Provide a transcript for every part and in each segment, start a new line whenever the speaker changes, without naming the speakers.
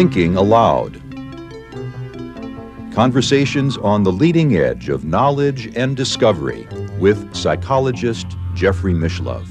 Thinking Aloud. Conversations on the leading edge of knowledge and discovery with psychologist Jeffrey Mishlove.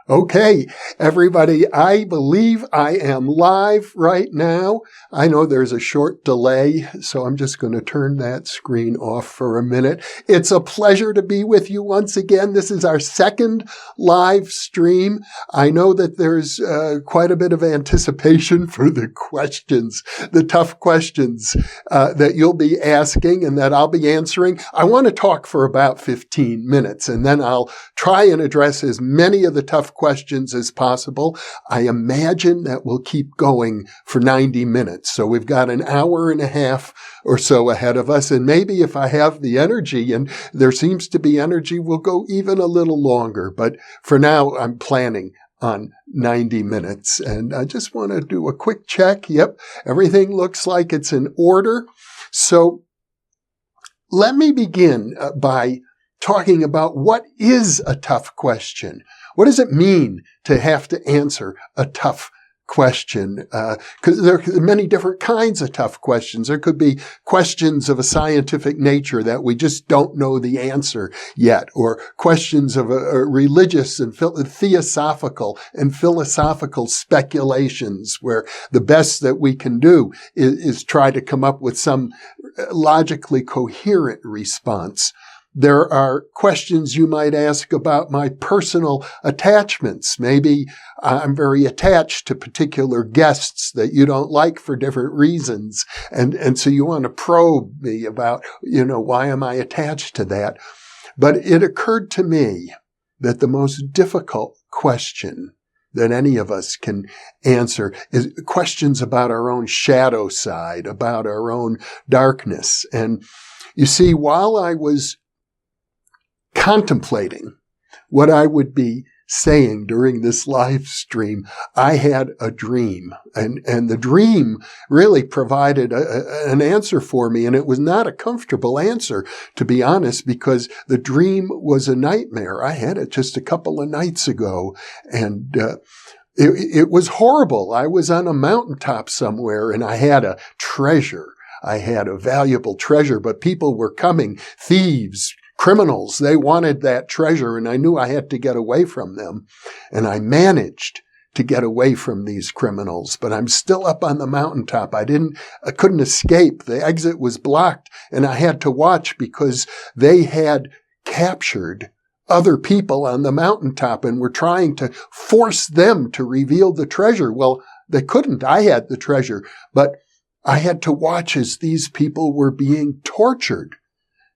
Okay, everybody, I believe I am live right now. I know there's a short delay, so I'm just going to turn that screen off for a minute. It's a pleasure to be with you once again. This is our second live stream. I know that there's quite a bit of anticipation for the questions, the tough questions that you'll be asking and that I'll be answering. I want to talk for about 15 minutes, and then I'll try and address as many of the tough questions as possible. I imagine that we'll keep going for 90 minutes. So we've got an hour and a half or so ahead of us. And maybe if I have the energy, and there seems to be energy, we'll go even a little longer. But for now, I'm planning on 90 minutes. And I just want to do a quick check. Yep, everything looks like it's in order. So let me begin by talking about what is a tough question. What does it mean to have to answer a tough question? Because there are many different kinds of tough questions. There could be questions of a scientific nature that we just don't know the answer yet, or questions of a religious and theosophical and philosophical speculations where the best that we can do is try to come up with some logically coherent response. There are questions you might ask about my personal attachments. Maybe I'm very attached to particular guests that you don't like for different reasons. And so you want to probe me about, why am I attached to that? But it occurred to me that the most difficult question that any of us can answer is questions about our own shadow side, about our own darkness. And you see, while I was contemplating what I would be saying during this live stream, I had a dream. And the dream really provided an answer for me. And it was not a comfortable answer, to be honest, because the dream was a nightmare. I had it just a couple of nights ago. And it was horrible. I was on a mountaintop somewhere and I had a treasure. I had a valuable treasure, but people were coming, thieves, criminals. They wanted that treasure, and I knew I had to get away from them. And I managed to get away from these criminals, but I'm still up on the mountaintop. I couldn't escape. The exit was blocked, and I had to watch because they had captured other people on the mountaintop and were trying to force them to reveal the treasure. Well, they couldn't. I had the treasure, but I had to watch as these people were being tortured.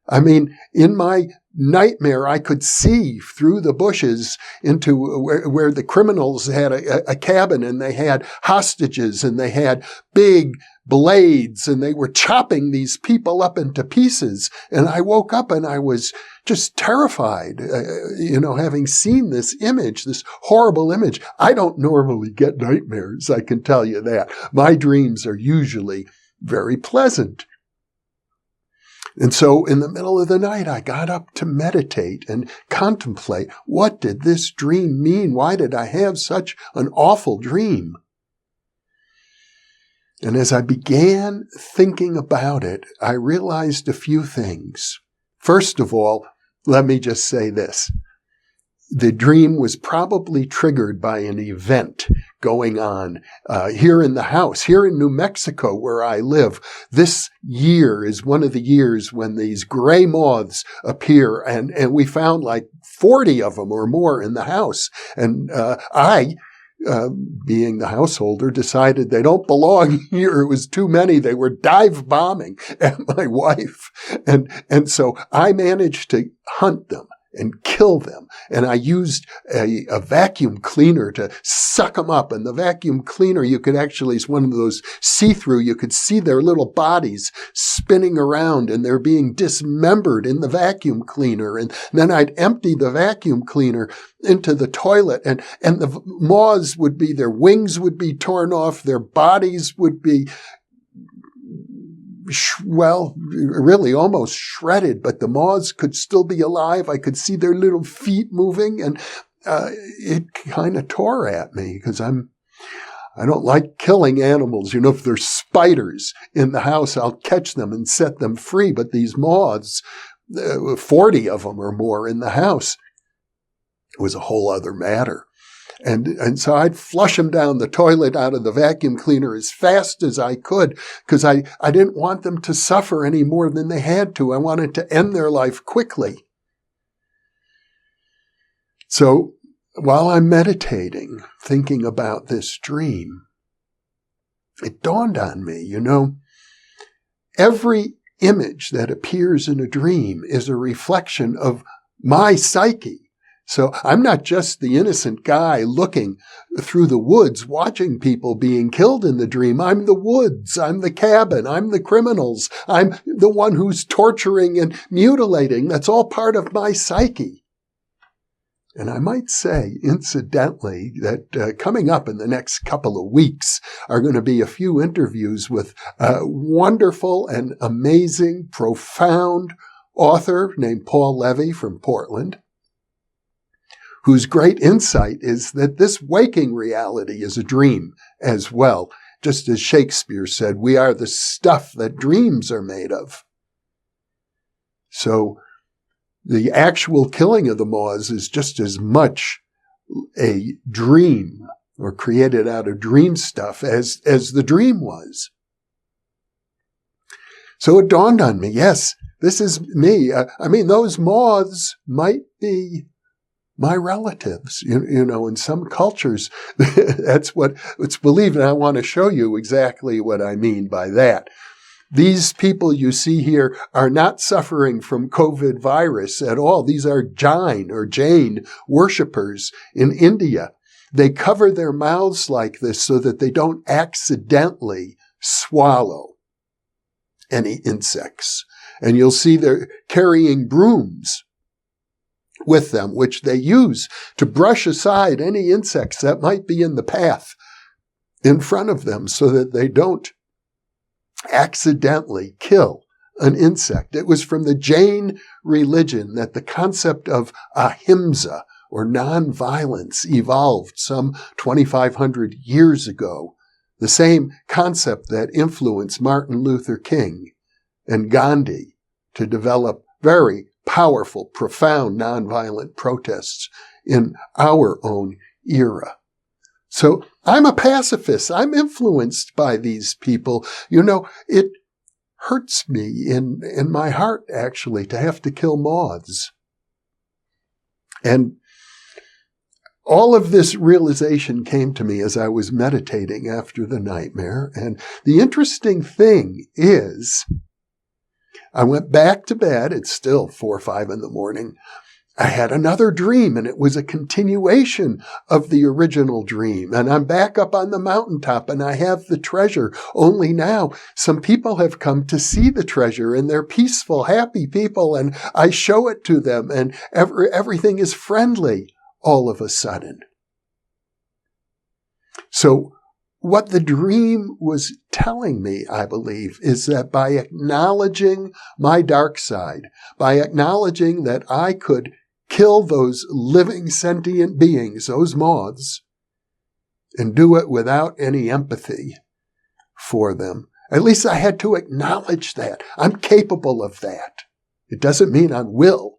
I mean, in my nightmare, I could see through the bushes into where the criminals had a cabin, and they had hostages, and they had big blades, and they were chopping these people up into pieces. And I woke up and I was just terrified, having seen this image, this horrible image. I don't normally get nightmares, I can tell you that. My dreams are usually very pleasant. And so in the middle of the night, I got up to meditate and contemplate, what did this dream mean? Why did I have such an awful dream? And as I began thinking about it, I realized a few things. First of all, let me just say this. The dream was probably triggered by an event going on here in the house, here in New Mexico where I live. This year is one of the years when these gray moths appear, and we found like 40 of them or more in the house. And I, being the householder, decided they don't belong here. It was too many. They were dive bombing at my wife. And so I managed to hunt them and kill them. And I used a vacuum cleaner to suck them up. And the vacuum cleaner, you could actually, it's one of those see-through, you could see their little bodies spinning around and they're being dismembered in the vacuum cleaner. And then I'd empty the vacuum cleaner into the toilet, and the moths would be, their wings would be torn off, their bodies would be really almost shredded, but the moths could still be alive. I could see their little feet moving, it kind of tore at me because I don't like killing animals. If there's spiders in the house, I'll catch them and set them free. But these moths, 40 of them or more in the house, was a whole other matter. And so I'd flush them down the toilet out of the vacuum cleaner as fast as I could because I didn't want them to suffer any more than they had to. I wanted to end their life quickly. So while I'm meditating, thinking about this dream, it dawned on me, every image that appears in a dream is a reflection of my psyche. So I'm not just the innocent guy looking through the woods, watching people being killed in the dream. I'm the woods. I'm the cabin. I'm the criminals. I'm the one who's torturing and mutilating. That's all part of my psyche. And I might say, incidentally, that coming up in the next couple of weeks are going to be a few interviews with a wonderful and amazing, profound author named Paul Levy from Portland, whose great insight is that this waking reality is a dream as well. Just as Shakespeare said, we are the stuff that dreams are made of. So the actual killing of the moths is just as much a dream or created out of dream stuff as the dream was. So it dawned on me, yes, this is me. Those moths might be my relatives, in some cultures, that's what it's believed. And I want to show you exactly what I mean by that. These people you see here are not suffering from COVID virus at all. These are Jain worshippers in India. They cover their mouths like this so that they don't accidentally swallow any insects. And you'll see they're carrying brooms with them, which they use to brush aside any insects that might be in the path in front of them so that they don't accidentally kill an insect. It was from the Jain religion that the concept of ahimsa, or nonviolence, evolved some 2,500 years ago. The same concept that influenced Martin Luther King and Gandhi to develop very powerful, profound, nonviolent protests in our own era. So I'm a pacifist. I'm influenced by these people. It hurts me in my heart, actually, to have to kill moths. And all of this realization came to me as I was meditating after the nightmare. And the interesting thing is, I went back to bed. It's still 4 or 5 in the morning. I had another dream, and it was a continuation of the original dream. And I'm back up on the mountaintop, and I have the treasure. Only now, some people have come to see the treasure, and they're peaceful, happy people, and I show it to them, and everything is friendly all of a sudden. So what the dream was telling me, I believe, is that by acknowledging my dark side, by acknowledging that I could kill those living sentient beings, those moths, and do it without any empathy for them, at least I had to acknowledge that. I'm capable of that. It doesn't mean I will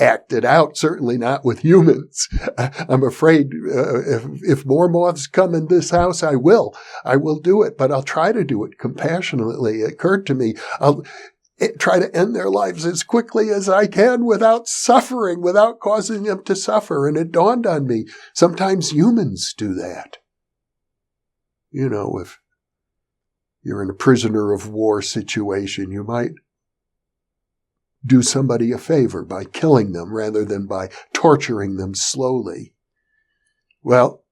act it out, certainly not with humans. I'm afraid if more moths come in this house, I will do it, but I'll try to do it compassionately. It occurred to me, I'll try to end their lives as quickly as I can without suffering, without causing them to suffer. And it dawned on me, sometimes humans do that. If you're in a prisoner of war situation, you might do somebody a favor by killing them rather than by torturing them slowly. Well,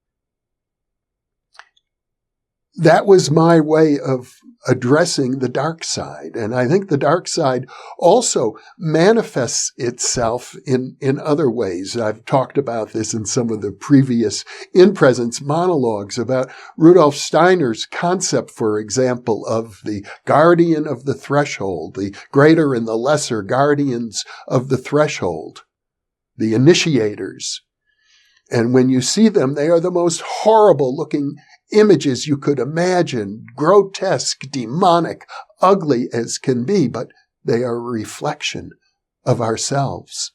that was my way of addressing the dark side. And I think the dark side also manifests itself in other ways. I've talked about this in some of the previous InPresence monologues about Rudolf Steiner's concept, for example, of the guardian of the threshold, the greater and the lesser guardians of the threshold, the initiators. And when you see them, they are the most horrible looking images you could imagine, grotesque, demonic, ugly as can be, but they are a reflection of ourselves.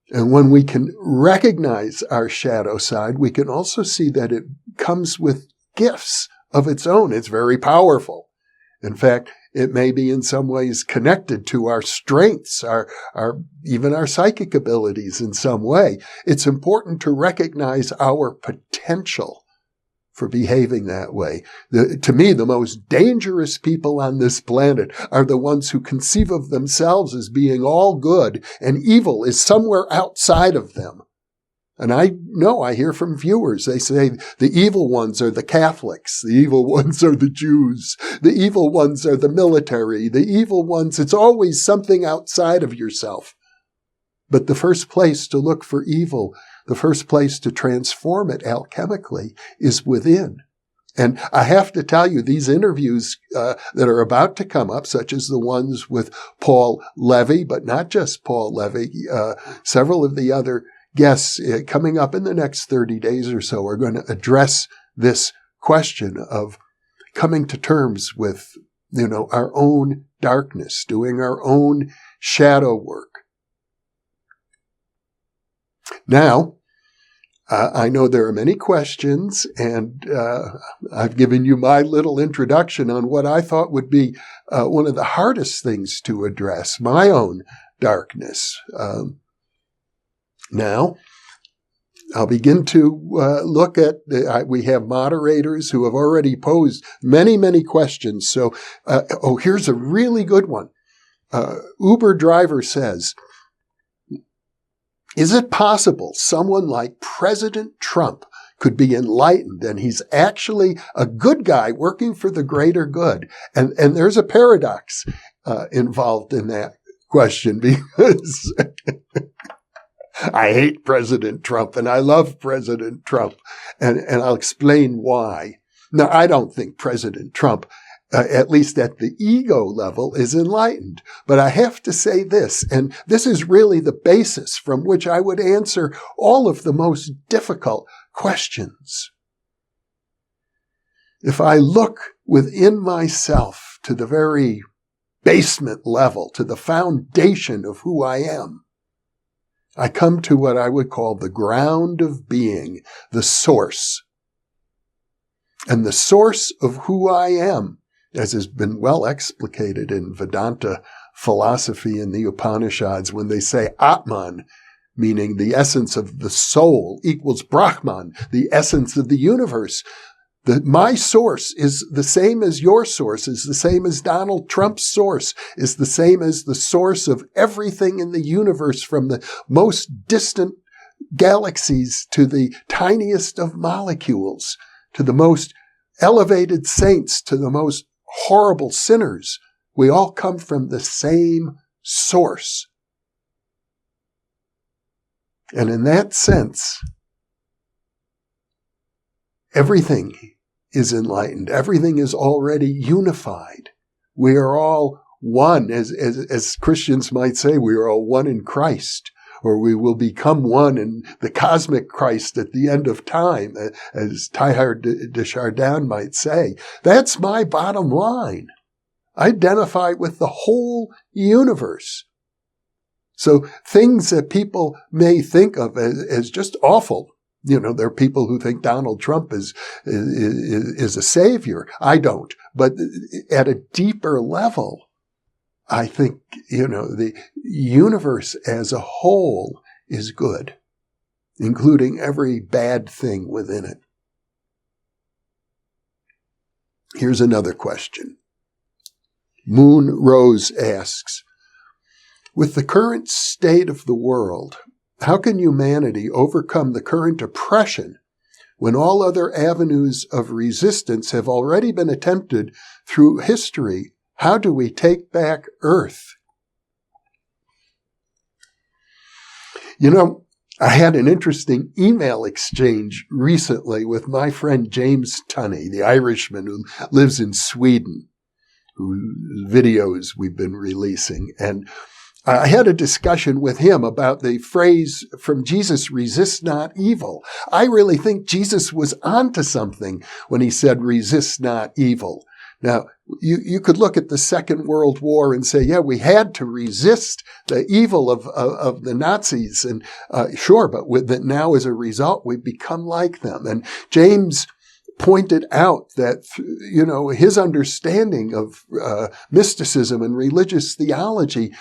And when we can recognize our shadow side, we can also see that it comes with gifts of its own. It's very powerful. In fact, it may be in some ways connected to our strengths, even our psychic abilities in some way. It's important to recognize our potential for behaving that way. To me, the most dangerous people on this planet are the ones who conceive of themselves as being all good and evil is somewhere outside of them. And I know, I hear from viewers, they say the evil ones are the Catholics, the evil ones are the Jews, the evil ones are the military, the evil ones, it's always something outside of yourself. But the first place to look for evil, the first place to transform it alchemically is within. And I have to tell you, these interviews that are about to come up, such as the ones with Paul Levy, but not just Paul Levy, several of the other guests coming up in the next 30 days or so are going to address this question of coming to terms with, our own darkness, doing our own shadow work. Now, I know there are many questions, and I've given you my little introduction on what I thought would be one of the hardest things to address, my own darkness. Now, I'll begin to look at, we have moderators who have already posed many, many questions. So, here's a really good one. Uber driver says, is it possible someone like President Trump could be enlightened and he's actually a good guy working for the greater good? And there's a paradox involved in that question because I hate President Trump and I love President Trump. And I'll explain why. Now, I don't think President Trump, at least at the ego level, is enlightened. But I have to say this, and this is really the basis from which I would answer all of the most difficult questions. If I look within myself to the very basement level, to the foundation of who I am, I come to what I would call the ground of being, the source. And the source of who I am, as has been well explicated in Vedanta philosophy in the Upanishads, when they say Atman, meaning the essence of the soul, equals Brahman, the essence of the universe. My source is the same as your source, is the same as Donald Trump's source, is the same as the source of everything in the universe, from the most distant galaxies to the tiniest of molecules, to the most elevated saints, to the most horrible sinners. We all come from the same source. And in that sense, everything is enlightened. Everything is already unified. We are all one, as Christians might say, we are all one in Christ, or we will become one in the cosmic Christ at the end of time, as Teilhard de Chardin might say. That's my bottom line. I identify with the whole universe. So things that people may think of as just awful, there are people who think Donald Trump is a savior. I don't. But at a deeper level, I think, the universe as a whole is good, including every bad thing within it. Here's another question. Moon Rose asks, with the current state of the world, how can humanity overcome the current oppression when all other avenues of resistance have already been attempted through history? How do we take back Earth? I had an interesting email exchange recently with my friend James Tunney, the Irishman who lives in Sweden, whose videos we've been releasing. And I had a discussion with him about the phrase from Jesus, resist not evil. I really think Jesus was onto something when he said, resist not evil. Now, you could look at the Second World War and say, yeah, we had to resist the evil of the Nazis. And sure, but now as a result, we've become like them. And James pointed out that, his understanding of mysticism and religious theology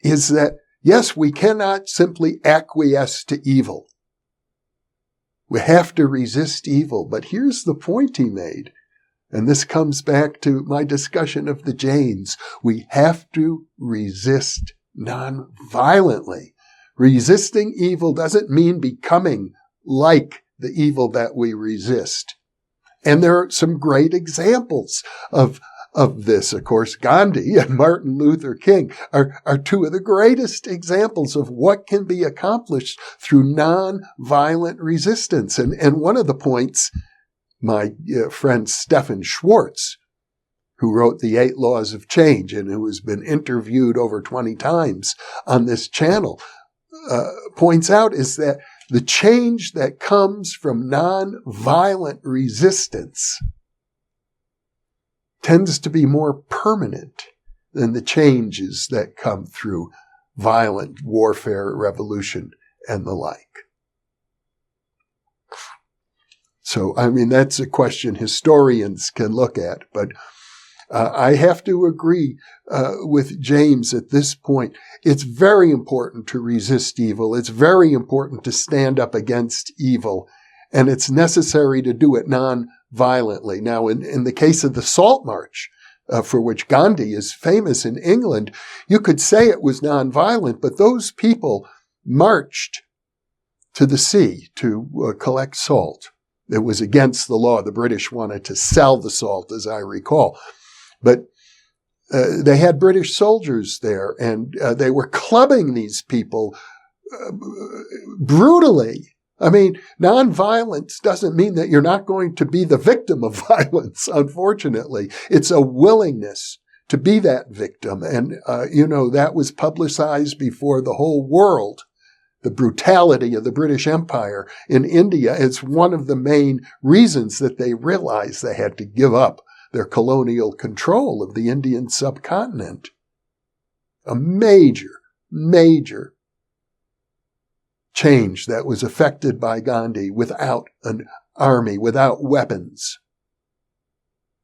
is that, yes, we cannot simply acquiesce to evil. We have to resist evil. But here's the point he made. And this comes back to my discussion of the Jains. We have to resist non-violently. Resisting evil doesn't mean becoming like the evil that we resist. And there are some great examples of this. Of course, Gandhi and Martin Luther King are two of the greatest examples of what can be accomplished through non-violent resistance. And one of the points my friend Stephen Schwartz, who wrote The 8 Laws of Change and who has been interviewed over 20 times on this channel, points out is that the change that comes from non-violent resistance tends to be more permanent than the changes that come through violent warfare, revolution, and the like. So, that's a question historians can look at, but I have to agree with James at this point. It's very important to resist evil. It's very important to stand up against evil, and it's necessary to do it non-violently. Now, in the case of the Salt March, for which Gandhi is famous in England, you could say it was non-violent, but those people marched to the sea to collect salt. It was against the law. The British wanted to sell the salt, as I recall. But they had British soldiers there, and they were clubbing these people brutally. Nonviolence doesn't mean that you're not going to be the victim of violence, unfortunately. It's a willingness to be that victim. And, that was publicized before the whole world. The brutality of the British Empire in India is one of the main reasons that they realized they had to give up their colonial control of the Indian subcontinent. A major, major change that was effected by Gandhi without an army, without weapons.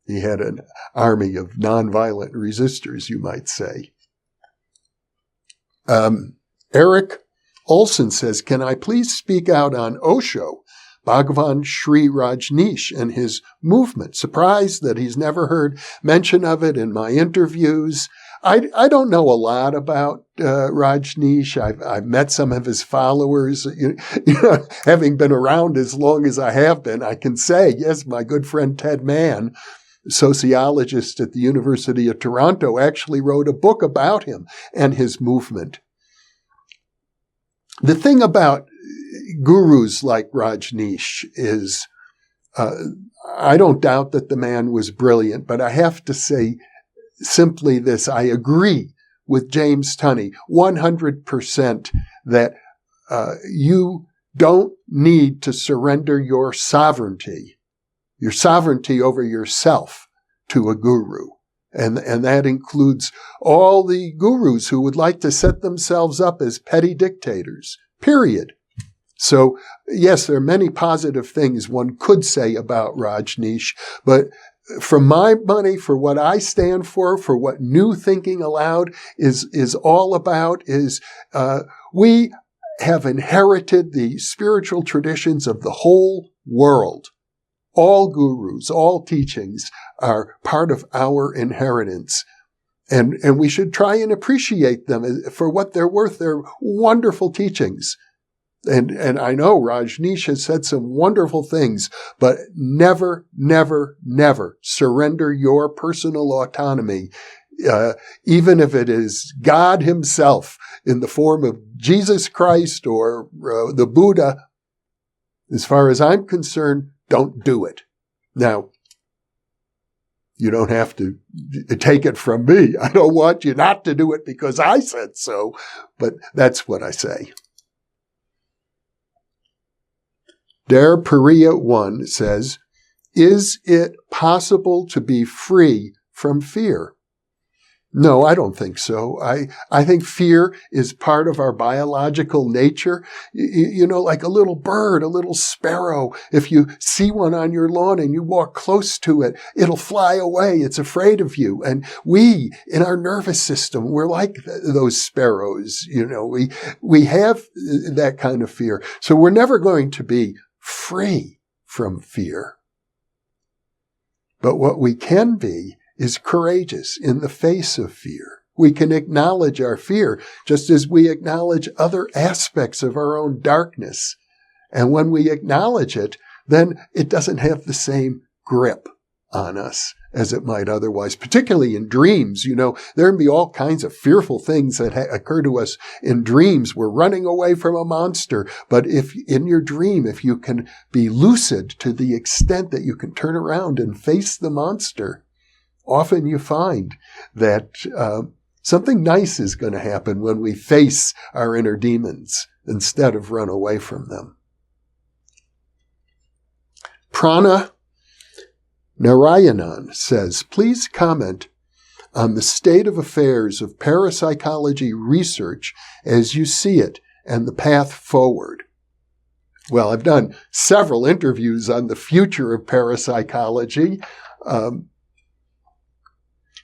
He had an army of nonviolent resistors, you might say. Eric Olson says, can I please speak out on Osho, Bhagavan Sri Rajneesh, and his movement? Surprised that he's never heard mention of it in my interviews. I don't know a lot about Rajneesh. I've met some of his followers. Having been around as long as I have been, I can say, yes, my good friend Ted Mann, sociologist at the University of Toronto, actually wrote a book about him and his movement. The thing about gurus like Rajneesh is, I don't doubt that the man was brilliant, but I have to say simply this. I agree with James Tunney 100% that you don't need to surrender your sovereignty over yourself to a guru. And that includes all the gurus who would like to set themselves up as petty dictators, period. So, yes, there are many positive things one could say about Rajneesh, but for my money, for what I stand for what New Thinking Aloud is all about, is we have inherited the spiritual traditions of the whole world. All gurus, all teachings are part of our inheritance. And we should try and appreciate them for what they're worth. They're wonderful teachings. And I know Rajneesh has said some wonderful things, but never, never, never surrender your personal autonomy, even if it is God himself in the form of Jesus Christ or the Buddha. As far as I'm concerned, don't do it. Now, You don't have to take it from me. I don't want you not to do it because I said so, but that's what I say. Dare Perea 1 says, is it possible to be free from fear? No, I don't think so. I think fear is part of our biological nature. You know, like a little bird, a little sparrow. If you see one on your lawn and you walk close to it, it'll fly away. It's afraid of you. And we, in our nervous system, we're like those sparrows. You know, we have that kind of fear. So we're never going to be free from fear. But what we can be is courageous in the face of fear. We can acknowledge our fear just as we acknowledge other aspects of our own darkness. And when we acknowledge it, then it doesn't have the same grip on us as it might otherwise, particularly in dreams. You know, there can be all kinds of fearful things that occur to us in dreams. We're running away from a monster. But if in your dream, if you can be lucid to the extent that you can turn around and face the monster, often you find that something nice is going to happen when we face our inner demons instead of run away from them. Prana Narayanan says, please comment on the state of affairs of parapsychology research as you see it and the path forward. Well, I've done several interviews on the future of parapsychology.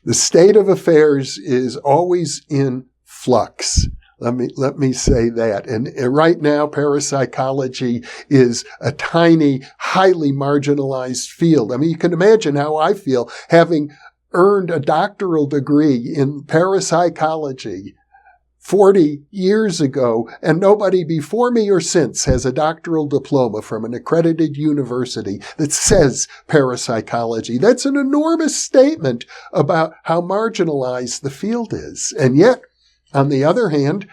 The state of affairs is always in flux. Let me say that. And right now, parapsychology is a tiny, highly marginalized field. I mean, you can imagine how I feel having earned a doctoral degree in parapsychology 40 years ago, and nobody before me or since has a doctoral diploma from an accredited university that says parapsychology. That's an enormous statement about how marginalized the field is. And yet, on the other hand,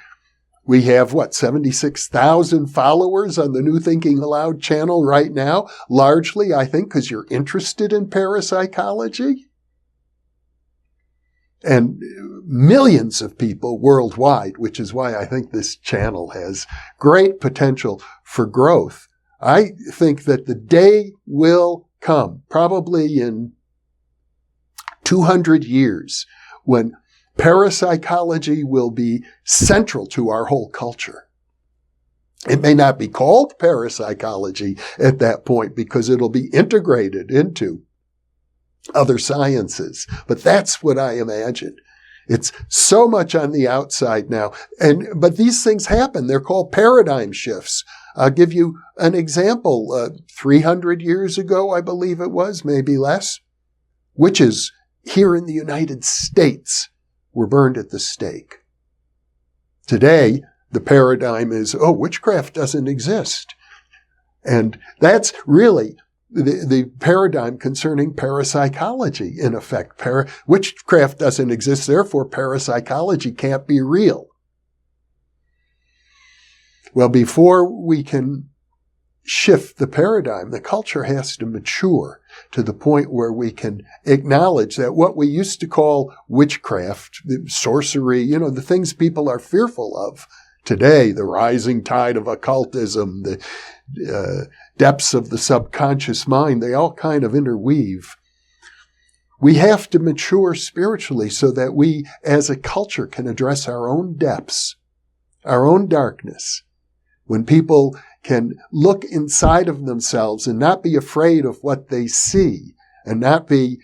we have, 76,000 followers on the New Thinking Aloud channel right now, largely, I think, because you're interested in parapsychology. And millions of people worldwide, which is why I think this channel has great potential for growth. I think that the day will come, probably in 200 years, when parapsychology will be central to our whole culture. It may not be called parapsychology at that point because it'll be integrated into other sciences. But that's what I imagine. It's so much on the outside now. But these things happen. They're called paradigm shifts. I'll give you an example. 300 years ago, I believe it was, maybe less, witches here in the United States were burned at the stake. Today, the paradigm is, witchcraft doesn't exist. And that's really the paradigm concerning parapsychology, in effect. Witchcraft doesn't exist, therefore parapsychology can't be real. Well, before we can shift the paradigm, the culture has to mature to the point where we can acknowledge that what we used to call witchcraft, sorcery, the things people are fearful of today, the rising tide of occultism, the depths of the subconscious mind, they all kind of interweave. We have to mature spiritually so that we, as a culture, can address our own depths, our own darkness. When people can look inside of themselves and not be afraid of what they see and not be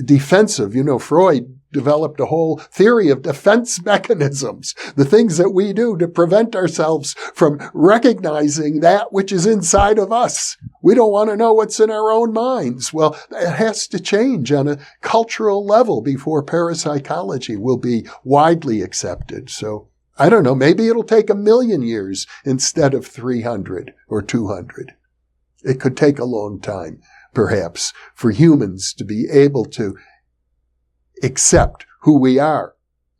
defensive. Freud developed a whole theory of defense mechanisms, the things that we do to prevent ourselves from recognizing that which is inside of us. We don't want to know what's in our own minds. Well, it has to change on a cultural level before parapsychology will be widely accepted. So, I don't know, maybe it'll take 1,000,000 years instead of 300 or 200. It could take a long time, perhaps, for humans to be able to accept who we are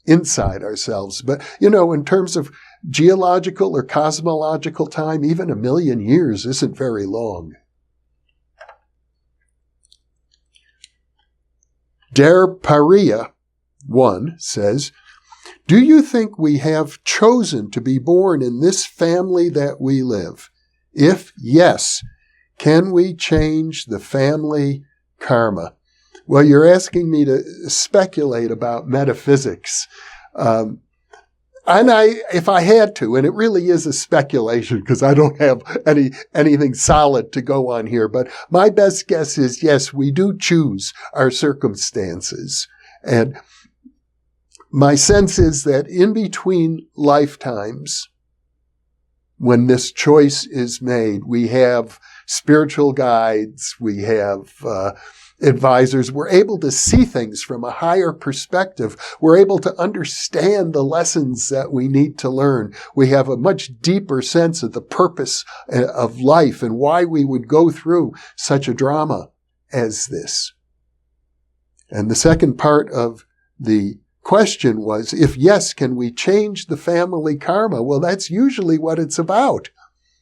inside ourselves. But, in terms of geological or cosmological time, even 1,000,000 years isn't very long. Der Paria 1 says, do you think we have chosen to be born in this family that we live? If yes, can we change the family karma? Well, you're asking me to speculate about metaphysics. And if I had to, and it really is a speculation because I don't have anything solid to go on here, but my best guess is yes, we do choose our circumstances. And my sense is that in between lifetimes, when this choice is made, we have spiritual guides, we have advisors. We're able to see things from a higher perspective. We're able to understand the lessons that we need to learn. We have a much deeper sense of the purpose of life and why we would go through such a drama as this. And the second part of the question was, if yes, can we change the family karma? Well, that's usually what it's about.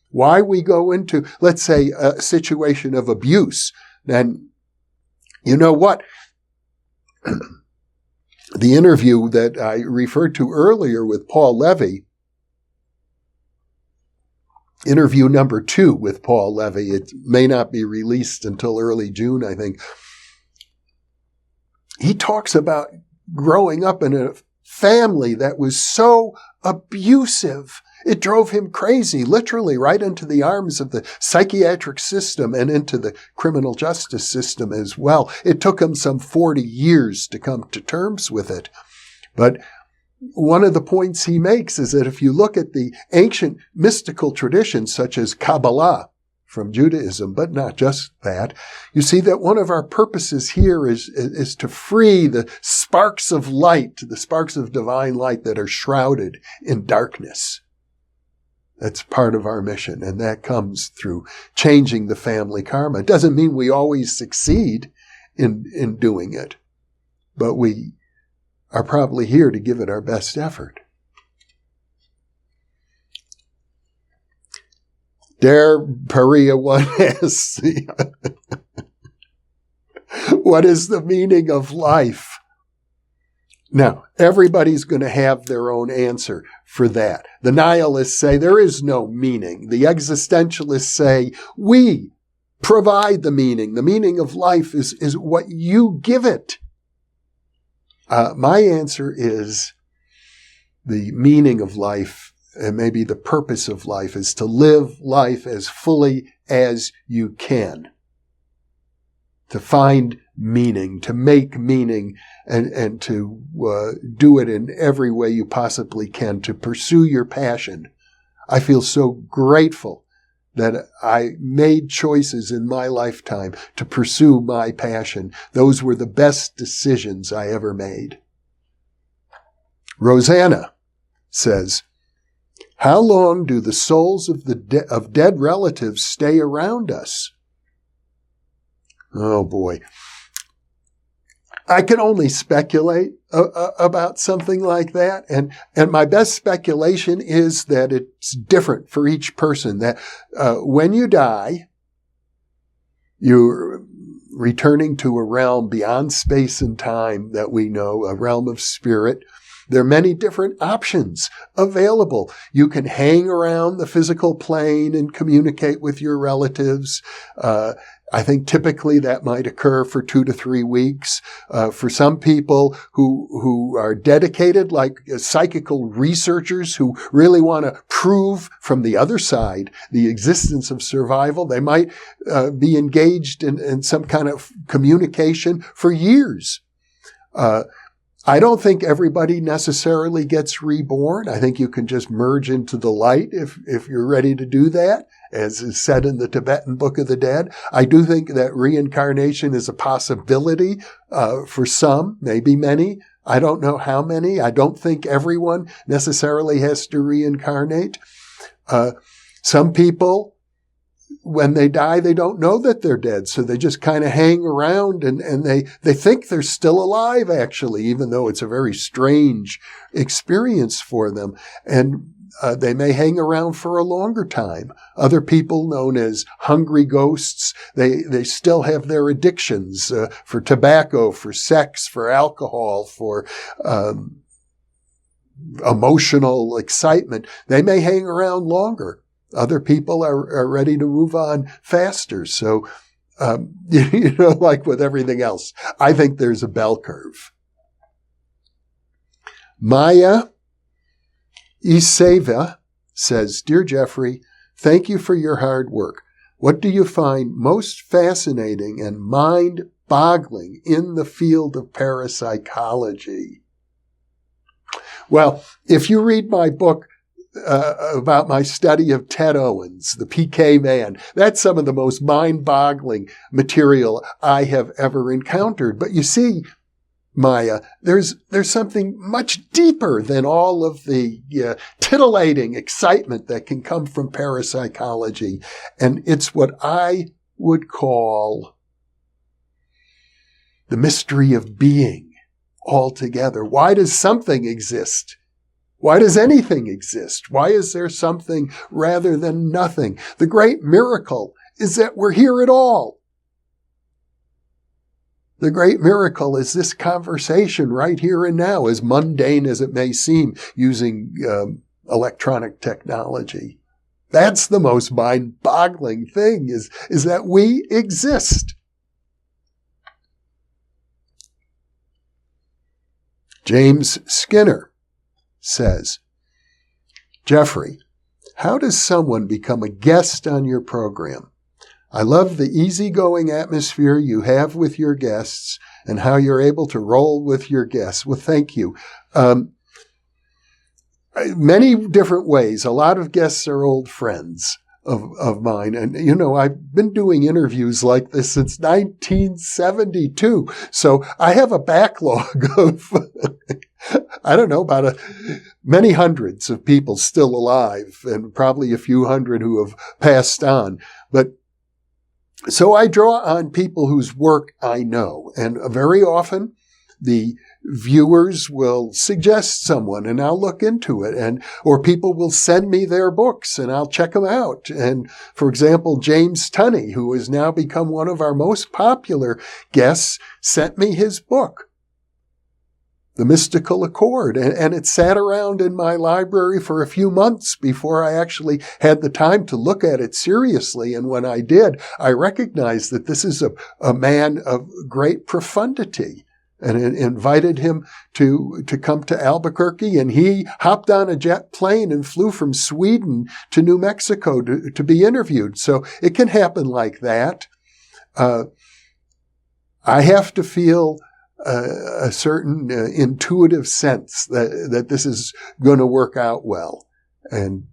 Why we go into, let's say, a situation of abuse. And you know what? The interview that I referred to earlier with Paul Levy, interview number 2 with Paul Levy, it may not be released until early June, I think. He talks about growing up in a family that was so abusive. It drove him crazy, literally right into the arms of the psychiatric system and into the criminal justice system as well. It took him some 40 years to come to terms with it. But one of the points he makes is that if you look at the ancient mystical traditions such as Kabbalah from Judaism, but not just that, you see that one of our purposes here is to free the sparks of light, the sparks of divine light that are shrouded in darkness. That's part of our mission, and that comes through changing the family karma. It doesn't mean we always succeed in doing it, but we are probably here to give it our best effort. Der Paria 1 asks, what is the meaning of life? Now, everybody's going to have their own answer for that. The nihilists say there is no meaning. The existentialists say we provide the meaning. The meaning of life is what you give it. My answer is the meaning of life, and maybe the purpose of life, is to live life as fully as you can. To find meaning, to make meaning, and to do it in every way you possibly can, to pursue your passion. I feel so grateful that I made choices in my lifetime to pursue my passion. Those were the best decisions I ever made. Rosanna says, how long do the souls of dead relatives stay around us? Oh boy. I can only speculate about something like that. And my best speculation is that it's different for each person, that when you die, you're returning to a realm beyond space and time that we know, a realm of spirit. There are many different options available. You can hang around the physical plane and communicate with your relatives. I think typically that might occur for 2 to 3 weeks. For some people who are dedicated, like psychical researchers who really want to prove from the other side the existence of survival, they might be engaged in some kind of communication for years. I don't think everybody necessarily gets reborn. I think you can just merge into the light if you're ready to do that, as is said in the Tibetan Book of the Dead. I do think that reincarnation is a possibility for some, maybe many. I don't know how many. I don't think everyone necessarily has to reincarnate. Some people when they die, they don't know that they're dead. So they just kind of hang around and they think they're still alive, actually, even though it's a very strange experience for them. And they may hang around for a longer time. Other people, known as hungry ghosts, they still have their addictions for tobacco, for sex, for alcohol, for emotional excitement. They may hang around longer. Other people are ready to move on faster. So, like with everything else, I think there's a bell curve. Maya Iseva says, Dear Jeffrey, thank you for your hard work. What do you find most fascinating and mind-boggling in the field of parapsychology? Well, if you read my book about my study of Ted Owens, the PK Man, that's some of the most mind-boggling material I have ever encountered. But you see, Maya, there's something much deeper than all of the titillating excitement that can come from parapsychology. And it's what I would call the mystery of being altogether. Why does something exist? Why does anything exist? Why is there something rather than nothing? The great miracle is that we're here at all. The great miracle is this conversation right here and now, as mundane as it may seem, using electronic technology. That's the most mind-boggling thing, is that we exist. James Skinner says, Jeffrey, how does someone become a guest on your program? I love the easygoing atmosphere you have with your guests and how you're able to roll with your guests. Well, thank you. Many different ways. A lot of guests are old friends of mine. And, I've been doing interviews like this since 1972. So I have a backlog of, I don't know, about many hundreds of people still alive and probably a few hundred who have passed on. But so I draw on people whose work I know. And very often the viewers will suggest someone and I'll look into it, or people will send me their books and I'll check them out. And for example, James Tunney, who has now become one of our most popular guests, sent me his book, The Mystical Accord. And it sat around in my library for a few months before I actually had the time to look at it seriously. And when I did, I recognized that this is a man of great profundity, and invited him to come to Albuquerque. And he hopped on a jet plane and flew from Sweden to New Mexico to be interviewed. So it can happen like that. I have to feel a certain intuitive sense that this is going to work out well. And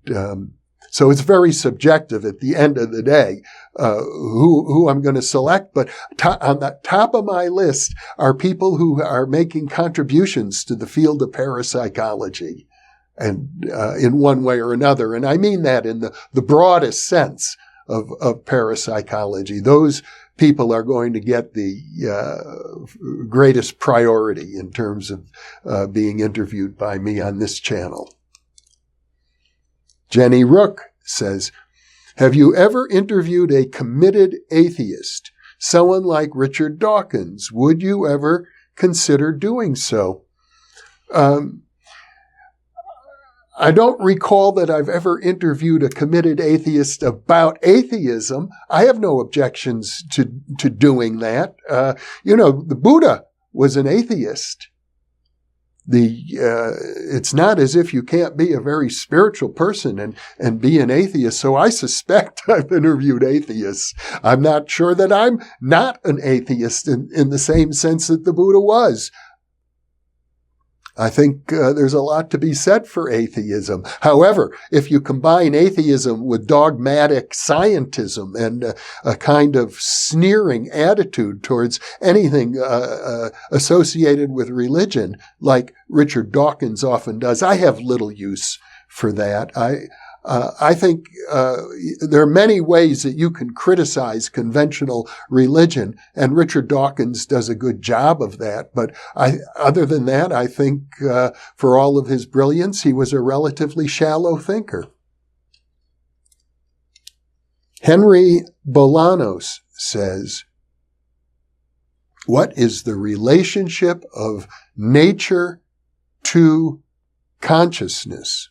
so it's very subjective at the end of the day, who I'm going to select. But on the top of my list are people who are making contributions to the field of parapsychology, and in one way or another. And I mean that in the broadest sense of parapsychology. Those people are going to get the greatest priority in terms of being interviewed by me on this channel. Jenny Rook says, have you ever interviewed a committed atheist, someone like Richard Dawkins? Would you ever consider doing so? I don't recall that I've ever interviewed a committed atheist about atheism. I have no objections to doing that. The Buddha was an atheist. It's not as if you can't be a very spiritual person and be an atheist. So I suspect I've interviewed atheists. I'm not sure that I'm not an atheist in the same sense that the Buddha was. I think there's a lot to be said for atheism. However, if you combine atheism with dogmatic scientism and a kind of sneering attitude towards anything associated with religion, like Richard Dawkins often does, I have little use for that. I think there are many ways that you can criticize conventional religion, and Richard Dawkins does a good job of that. But other than that, I think for all of his brilliance, he was a relatively shallow thinker. Henry Bolanos says, "What is the relationship of nature to consciousness?"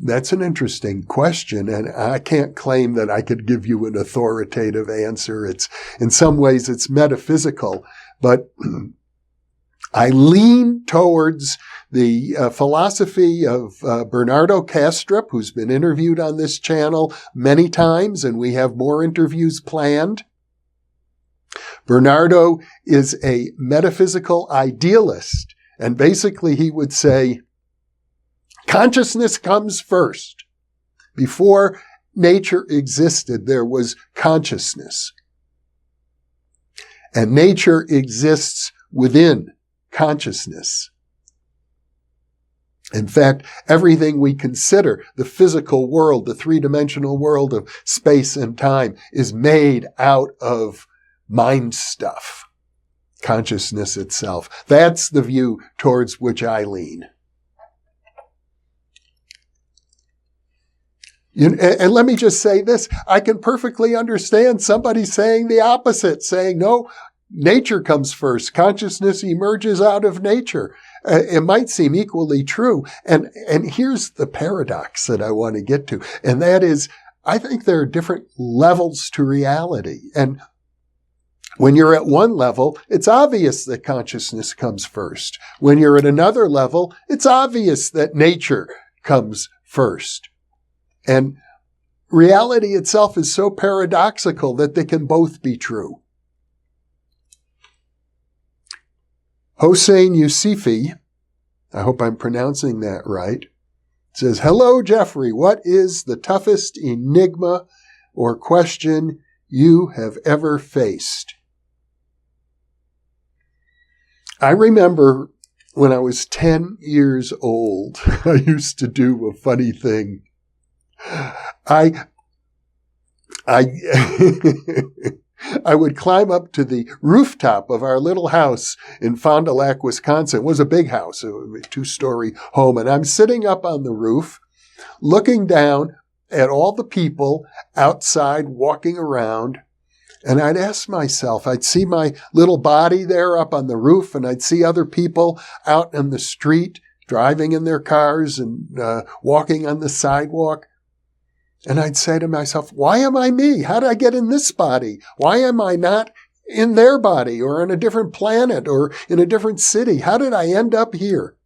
That's an interesting question, and I can't claim that I could give you an authoritative answer. In some ways, it's metaphysical, but I lean towards the philosophy of Bernardo Kastrup, who's been interviewed on this channel many times, and we have more interviews planned. Bernardo is a metaphysical idealist, and basically he would say, consciousness comes first. Before nature existed, there was consciousness. And nature exists within consciousness. In fact, everything we consider, the physical world, the three-dimensional world of space and time, is made out of mind stuff, consciousness itself. That's the view towards which I lean. And let me just say this, I can perfectly understand somebody saying the opposite, saying, no, nature comes first. Consciousness emerges out of nature. It might seem equally true. And here's the paradox that I want to get to. And that is, I think there are different levels to reality. And when you're at one level, it's obvious that consciousness comes first. When you're at another level, it's obvious that nature comes first. And reality itself is so paradoxical that they can both be true. Hossein Yousifi, I hope I'm pronouncing that right, says, "Hello, Jeffrey. What is the toughest enigma or question you have ever faced?" I remember when I was 10 years old, I used to do a funny thing. I would climb up to the rooftop of our little house in Fond du Lac, Wisconsin. It was a big house, a 2-story home. And I'm sitting up on the roof, looking down at all the people outside walking around. And I'd ask myself, I'd see my little body there up on the roof, and I'd see other people out in the street, driving in their cars and walking on the sidewalk. And I'd say to myself, why am I me? How did I get in this body? Why am I not in their body or on a different planet or in a different city? How did I end up here?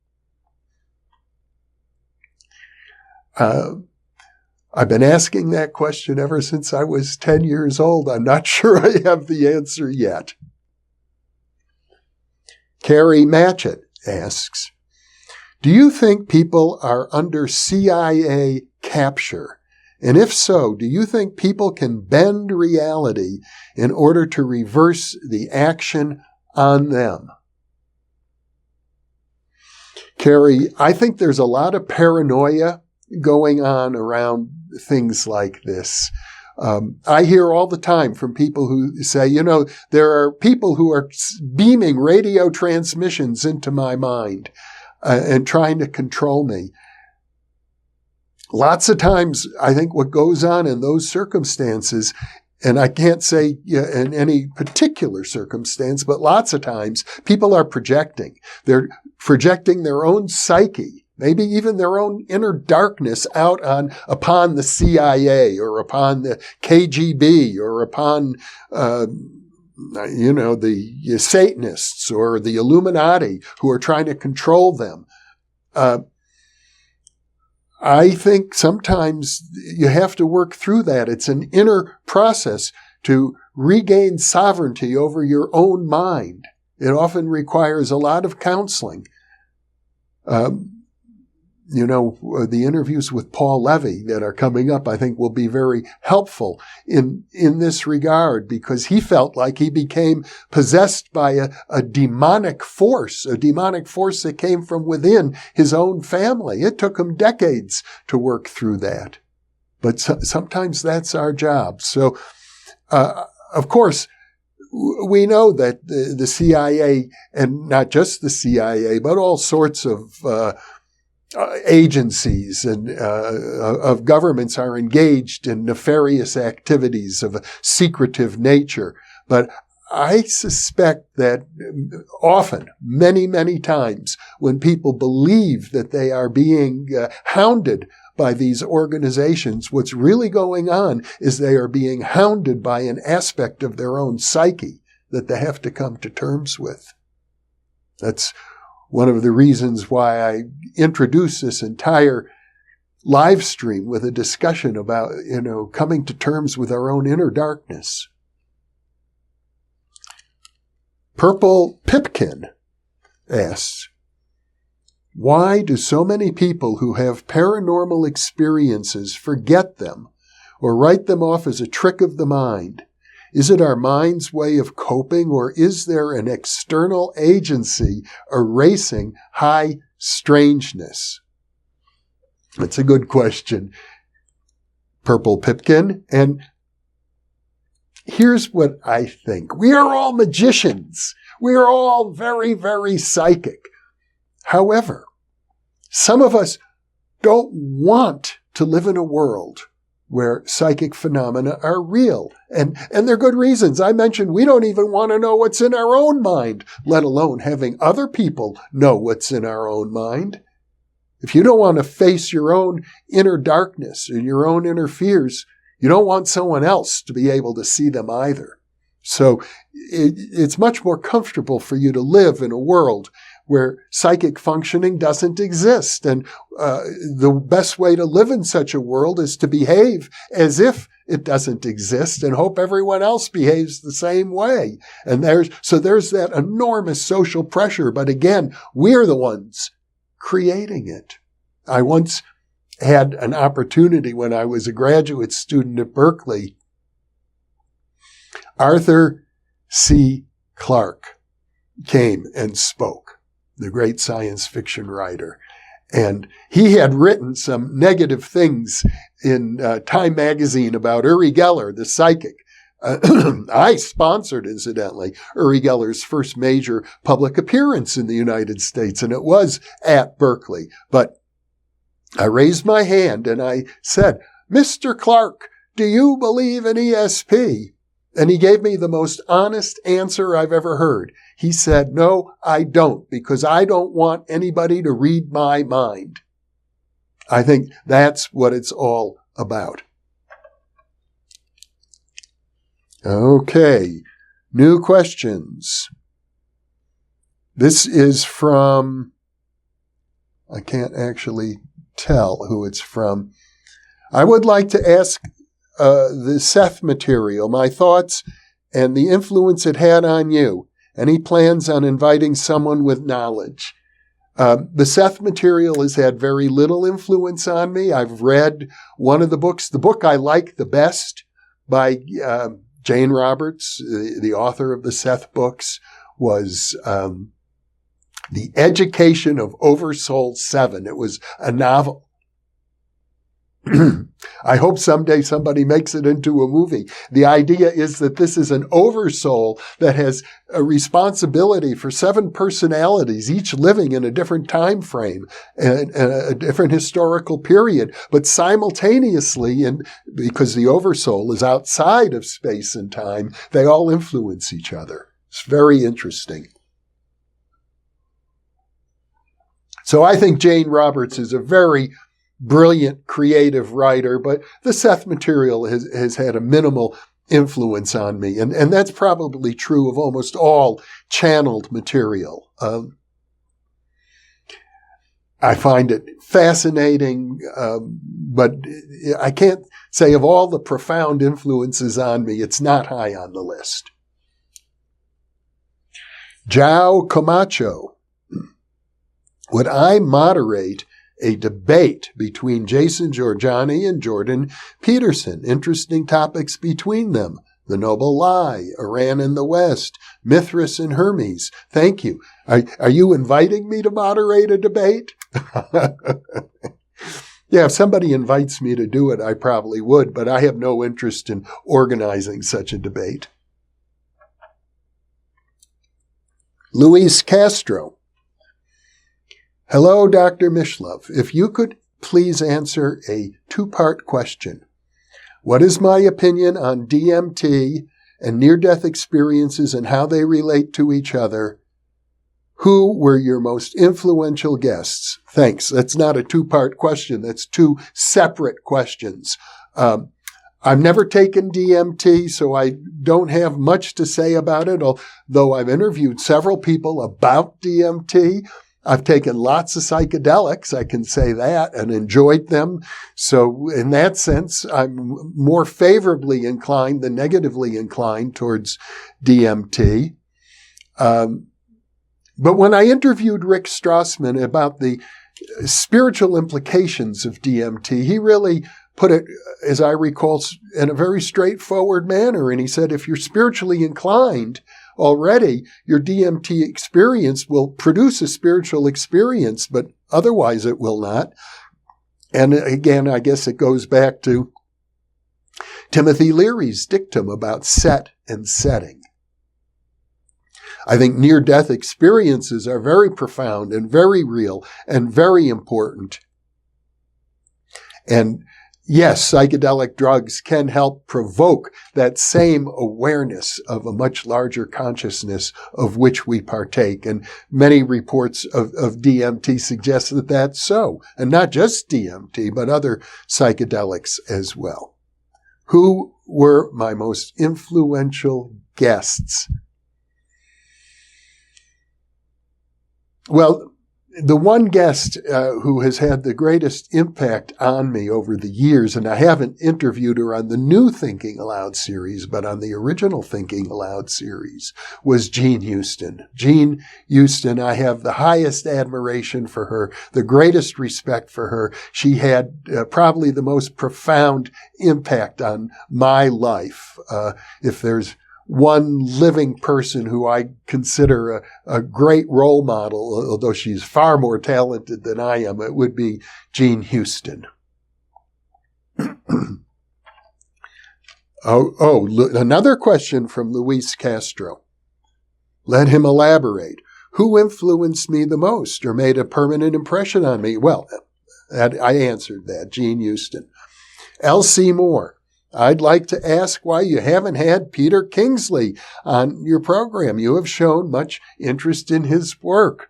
I've been asking that question ever since I was 10 years old. I'm not sure I have the answer yet. Carrie Matchett asks, "Do you think people are under CIA capture? And if so, do you think people can bend reality in order to reverse the action on them?" Carrie, I think there's a lot of paranoia going on around things like this. I hear all the time from people who say, there are people who are beaming radio transmissions into my mind and trying to control me. Lots of times, I think what goes on in those circumstances, and I can't say in any particular circumstance, but lots of times people are projecting. They're projecting their own psyche, maybe even their own inner darkness out upon the CIA or upon the KGB or upon, the Satanists or the Illuminati who are trying to control them. I think sometimes you have to work through that. It's an inner process to regain sovereignty over your own mind. It often requires a lot of counseling. the interviews with Paul Levy that are coming up, I think will be very helpful in this regard, because he felt like he became possessed by a demonic force that came from within his own family. It took him decades to work through that. But sometimes that's our job. So, of course, we know that the CIA, and not just the CIA, but all sorts of agencies and of governments are engaged in nefarious activities of a secretive nature. But I suspect that often, many, many times, when people believe that they are being hounded by these organizations, what's really going on is they are being hounded by an aspect of their own psyche that they have to come to terms with. That's one of the reasons why I introduced this entire live stream with a discussion about, coming to terms with our own inner darkness. Purple Pipkin asks, why do so many people who have paranormal experiences forget them or write them off as a trick of the mind? Is it our mind's way of coping, or is there an external agency erasing high strangeness? That's a good question, Purple Pipkin. And here's what I think. We are all magicians. We are all very, very psychic. However, some of us don't want to live in a world where psychic phenomena are real. And they're good reasons. I mentioned we don't even want to know what's in our own mind, let alone having other people know what's in our own mind. If you don't want to face your own inner darkness and your own inner fears, you don't want someone else to be able to see them either. So it's much more comfortable for you to live in a world where psychic functioning doesn't exist. And the best way to live in such a world is to behave as if it doesn't exist and hope everyone else behaves the same way. And there's that enormous social pressure. But again, we're the ones creating it. I once had an opportunity when I was a graduate student at Berkeley. Arthur C. Clarke came and spoke, the great science fiction writer. And he had written some negative things in Time magazine about Uri Geller, the psychic. I sponsored, incidentally, Uri Geller's first major public appearance in the United States, and it was at Berkeley. But I raised my hand and I said, "Mr. Clarke, do you believe in ESP?" And he gave me the most honest answer I've ever heard. He said, "No, I don't, because I don't want anybody to read my mind." I think that's what it's all about. Okay, new questions. This is from, I can't actually tell who it's from. I would like to ask the Seth material, my thoughts and the influence it had on you. Any plans on inviting someone with knowledge? The Seth material has had very little influence on me. I've read one of the books. The book I like the best by Jane Roberts, the author of the Seth books, was The Education of Oversoul 7. It was a novel. I hope someday somebody makes it into a movie. The idea is that this is an oversoul that has a responsibility for 7 personalities, each living in a different time frame and a different historical period, but simultaneously, and because the oversoul is outside of space and time, they all influence each other. It's very interesting. So I think Jane Roberts is a very brilliant, creative writer, but the Seth material has had a minimal influence on me. And that's probably true of almost all channeled material. I find it fascinating, but I can't say of all the profound influences on me, it's not high on the list. João Camacho. Would I moderate a debate between Jason Georgiani and Jordan Peterson. Interesting topics between them. The Noble Lie, Iran and the West, Mithras and Hermes. Thank you. Are you inviting me to moderate a debate? Yeah, if somebody invites me to do it, I probably would, but I have no interest in organizing such a debate. Luis Castro. Hello, Dr. Mishlove. If you could please answer a two-part question. What is my opinion on DMT and near-death experiences and how they relate to each other? Who were your most influential guests? Thanks. That's not a two-part question. That's two separate questions. I've never taken DMT, so I don't have much to say about it, although I've interviewed several people about DMT. I've taken lots of psychedelics, I can say that, and enjoyed them. So in that sense, I'm more favorably inclined than negatively inclined towards DMT. But when I interviewed Rick Strassman about the spiritual implications of DMT, he really put it, as I recall, in a very straightforward manner. And he said, if you're spiritually inclined already, your DMT experience will produce a spiritual experience, but otherwise it will not. And again, I guess it goes back to Timothy Leary's dictum about set and setting. I think near-death experiences are very profound and very real and very important. And yes, psychedelic drugs can help provoke that same awareness of a much larger consciousness of which we partake. And many reports of DMT suggest that that's so. And not just DMT, but other psychedelics as well. Who were my most influential guests? Well, the one guest who has had the greatest impact on me over the years, and I haven't interviewed her on the new Thinking Aloud series, but on the original Thinking Aloud series, was Jean Houston. Jean Houston, I have the highest admiration for her, the greatest respect for her. She had probably the most profound impact on my life. If there's one living person who I consider a great role model, although she's far more talented than I am, it would be Jean Houston. Another question from Luis Castro. Let him elaborate. Who influenced me the most or made a permanent impression on me? Well, I answered that, Jean Houston. L.C. Moore. I'd like to ask why you haven't had Peter Kingsley on your program. You have shown much interest in his work.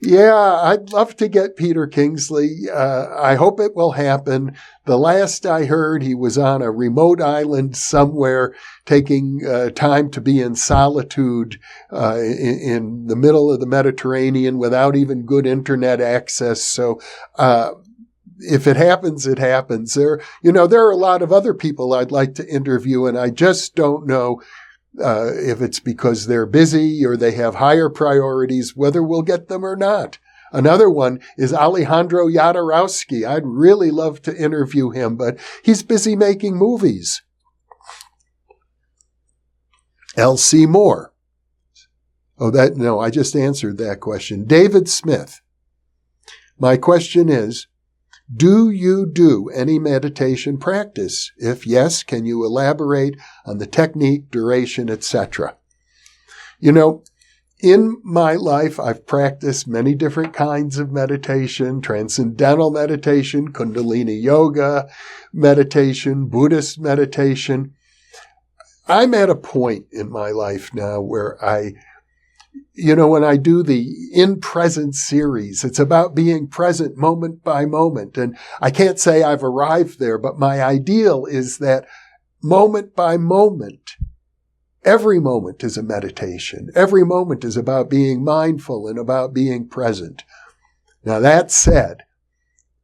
Yeah, I'd love to get Peter Kingsley. I hope it will happen. The last I heard, he was on a remote island somewhere, taking time to be in solitude in the middle of the Mediterranean without even good internet access. So, if it happens, it happens. There are a lot of other people I'd like to interview, and I just don't know if it's because they're busy or they have higher priorities, whether we'll get them or not. Another one is Alejandro Jodorowsky. I'd really love to interview him, but he's busy making movies. L.C. Moore. I just answered that question. David Smith. My question is, do you do any meditation practice? If yes, can you elaborate on the technique, duration, etc.? In my life, I've practiced many different kinds of meditation, transcendental meditation, Kundalini yoga meditation, Buddhist meditation. I'm at a point in my life now where when I do the InPresence series, it's about being present moment by moment. And I can't say I've arrived there, but my ideal is that moment by moment, every moment is a meditation. Every moment is about being mindful and about being present. Now, that said,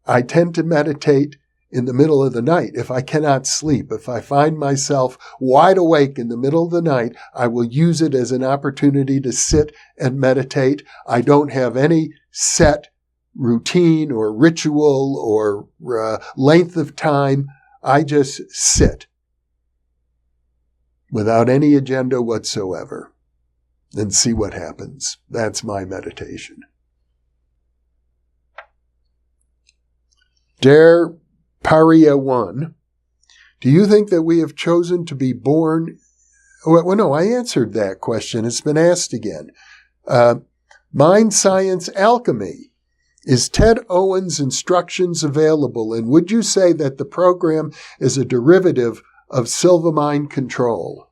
I tend to meditate in the middle of the night. If I cannot sleep, if I find myself wide awake in the middle of the night, I will use it as an opportunity to sit and meditate. I don't have any set routine or ritual or length of time. I just sit without any agenda whatsoever and see what happens. That's my meditation. Dare Paria 1, do you think that we have chosen to be born? Well, no, I answered that question. It's been asked again. Mind Science Alchemy. Is Ted Owen's instructions available? And would you say that the program is a derivative of Silva Mind Control?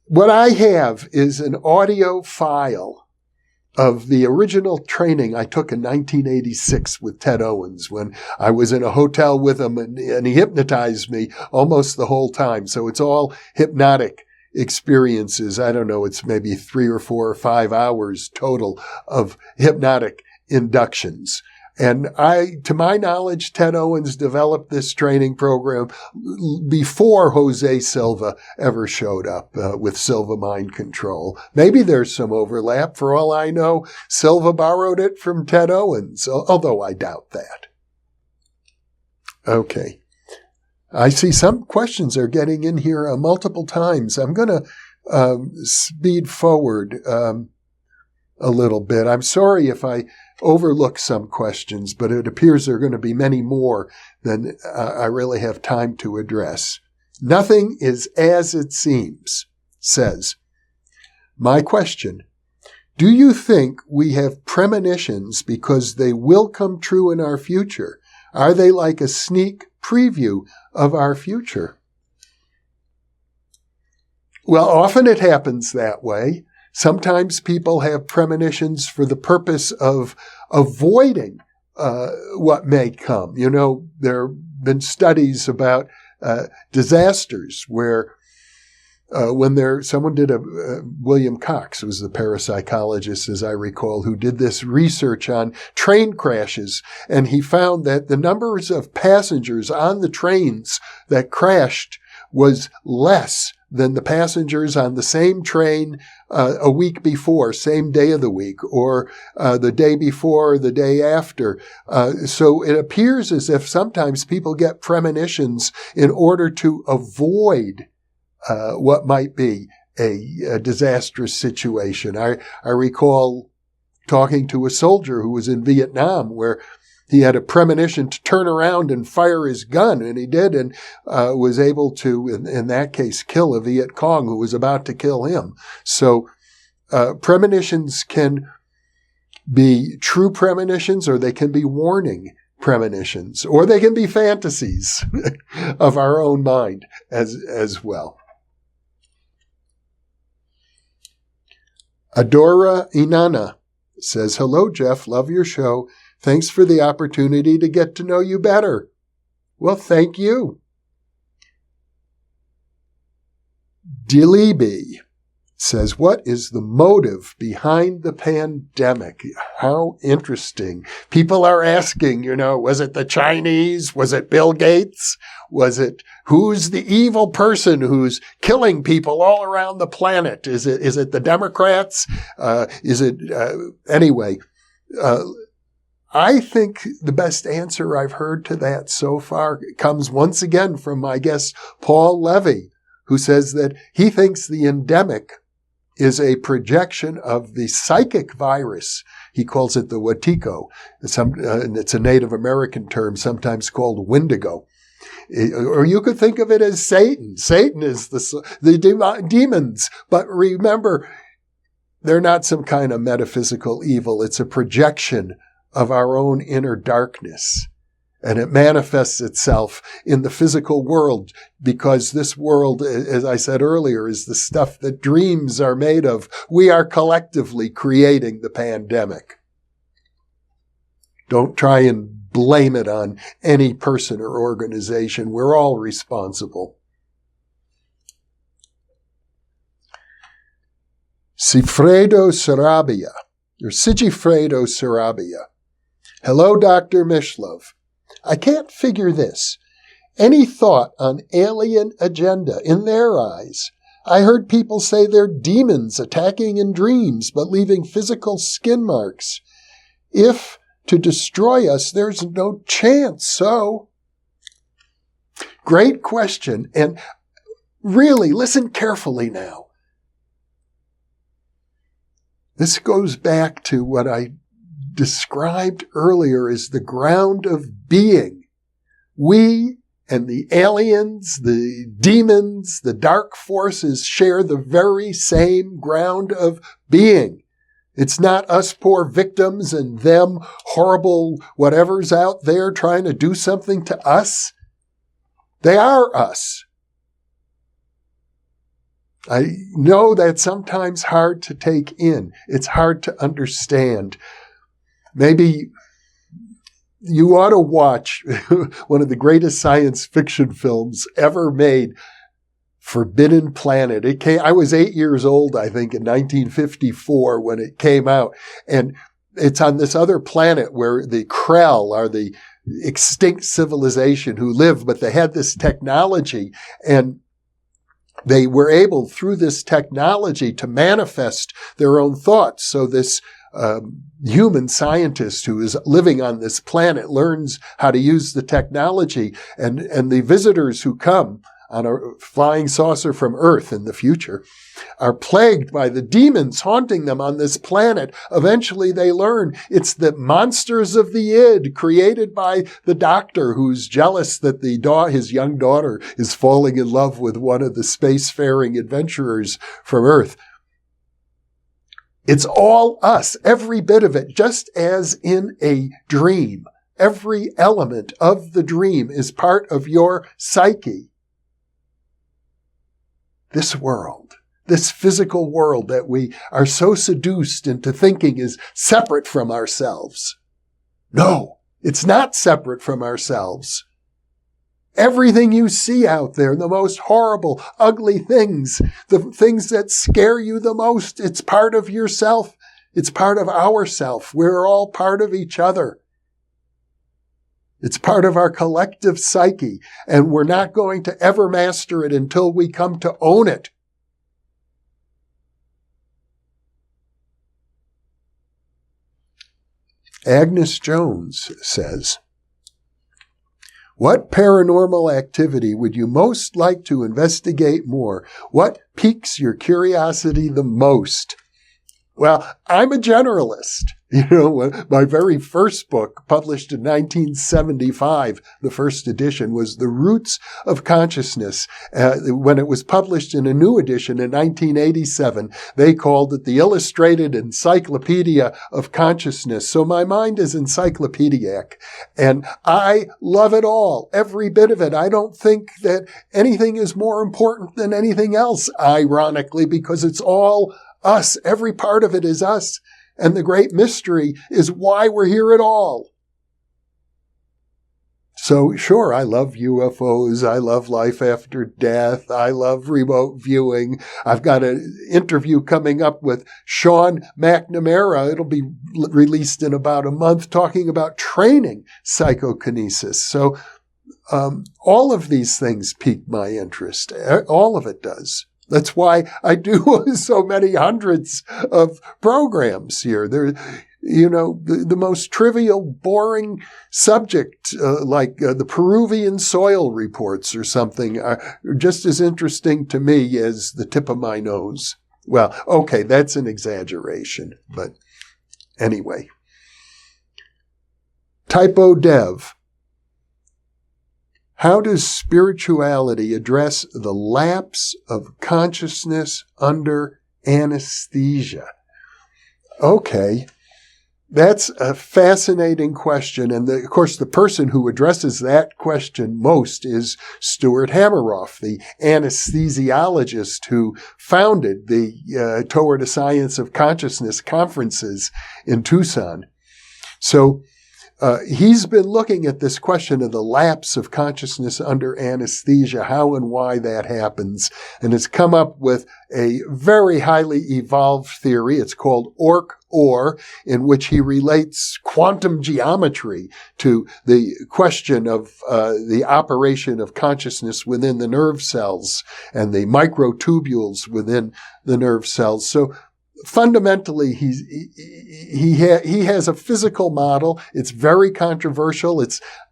What I have is an audio file of the original training I took in 1986 with Ted Owens when I was in a hotel with him and he hypnotized me almost the whole time. So it's all hypnotic experiences. I don't know, it's maybe 3 or 4 or 5 hours total of hypnotic inductions. And to my knowledge, Ted Owens developed this training program before Jose Silva ever showed up with Silva Mind Control. Maybe there's some overlap. For all I know, Silva borrowed it from Ted Owens, although I doubt that. Okay. I see some questions are getting in here multiple times. I'm going to speed forward a little bit. I'm sorry if I overlook some questions, but it appears there are going to be many more than I really have time to address. Nothing is as it seems, says. My question, do you think we have premonitions because they will come true in our future? Are they like a sneak preview of our future? Well, often it happens that way. Sometimes people have premonitions for the purpose of avoiding what may come. You know, there have been studies about disasters where someone did William Cox was the parapsychologist, as I recall, who did this research on train crashes, and he found that the numbers of passengers on the trains that crashed was less than the passengers on the same train a week before, same day of the week, or the day before, the day after. So it appears as if sometimes people get premonitions in order to avoid what might be a disastrous situation. I recall talking to a soldier who was in Vietnam where he had a premonition to turn around and fire his gun, and he did, and was able to, in that case, kill a Viet Cong who was about to kill him. So premonitions can be true premonitions, or they can be warning premonitions, or they can be fantasies of our own mind as well. Adora Inanna says, hello, Jeff. Love your show. Thanks for the opportunity to get to know you better. Well, thank you. Dilibi says, what is the motive behind the pandemic? How interesting. People are asking, was it the Chinese? Was it Bill Gates? Was it who's the evil person who's killing people all around the planet? Is it the Democrats? Anyway, I think the best answer I've heard to that so far comes once again from my guest, Paul Levy, who says that he thinks the endemic is a projection of the psychic virus. He calls it the Wetiko. It's a Native American term, sometimes called Wendigo. Or you could think of it as Satan. Satan is the demons. But remember, they're not some kind of metaphysical evil. It's a projection of our own inner darkness. And it manifests itself in the physical world because this world, as I said earlier, is the stuff that dreams are made of. We are collectively creating the pandemic. Don't try and blame it on any person or organization. We're all responsible. Sigifredo Sarabia. Hello, Dr. Mishlove. I can't figure this. Any thought on alien agenda in their eyes? I heard people say they're demons attacking in dreams, but leaving physical skin marks. If to destroy us, there's no chance. So, great question. And really, listen carefully now. This goes back to what I described earlier as the ground of being. We and the aliens, the demons, the dark forces share the very same ground of being. It's not us poor victims and them horrible whatever's out there trying to do something to us. They are us. I know that's sometimes hard to take in. It's hard to understand. Maybe you ought to watch one of the greatest science fiction films ever made, Forbidden Planet. I was 8 years old, I think, in 1954 when it came out. And it's on this other planet where the Krell are the extinct civilization who live, but they had this technology, and they were able, through this technology, to manifest their own thoughts. So this human scientist who is living on this planet learns how to use the technology, and the visitors who come on a flying saucer from Earth in the future are plagued by the demons haunting them on this planet. Eventually they learn it's the monsters of the id created by the doctor who's jealous that his young daughter is falling in love with one of the spacefaring adventurers from Earth. It's all us, every bit of it, just as in a dream. Every element of the dream is part of your psyche. This world, this physical world that we are so seduced into thinking is separate from ourselves. No, it's not separate from ourselves. Everything you see out there, the most horrible, ugly things, the things that scare you the most, it's part of yourself. It's part of ourself. We're all part of each other. It's part of our collective psyche, and we're not going to ever master it until we come to own it. Agnes Jones says, what paranormal activity would you most like to investigate more? What piques your curiosity the most? Well, I'm a generalist. My very first book, published in 1975, the first edition, was The Roots of Consciousness. When it was published in a new edition in 1987, they called it the Illustrated Encyclopedia of Consciousness. So my mind is encyclopedic, and I love it all, every bit of it. I don't think that anything is more important than anything else, ironically, because it's all us. Every part of it is us. And the great mystery is why we're here at all. So sure, I love UFOs. I love life after death. I love remote viewing. I've got an interview coming up with Sean McNamara. It'll be released in about a month, talking about training psychokinesis. So all of these things pique my interest. All of it does. That's why I do so many hundreds of programs here. They're, the most trivial, boring subject, like the Peruvian soil reports or something, are just as interesting to me as the tip of my nose. Well, okay, that's an exaggeration, but anyway. Typo Dev. How does spirituality address the lapse of consciousness under anesthesia? Okay, that's a fascinating question. And of course, the person who addresses that question most is Stuart Hameroff, the anesthesiologist who founded the Toward a Science of Consciousness conferences in Tucson. So He's been looking at this question of the lapse of consciousness under anesthesia, how and why that happens, and has come up with a very highly evolved theory. It's called ORC-OR, in which he relates quantum geometry to the question of the operation of consciousness within the nerve cells and the microtubules within the nerve cells. So fundamentally, he has a physical model. It's very controversial.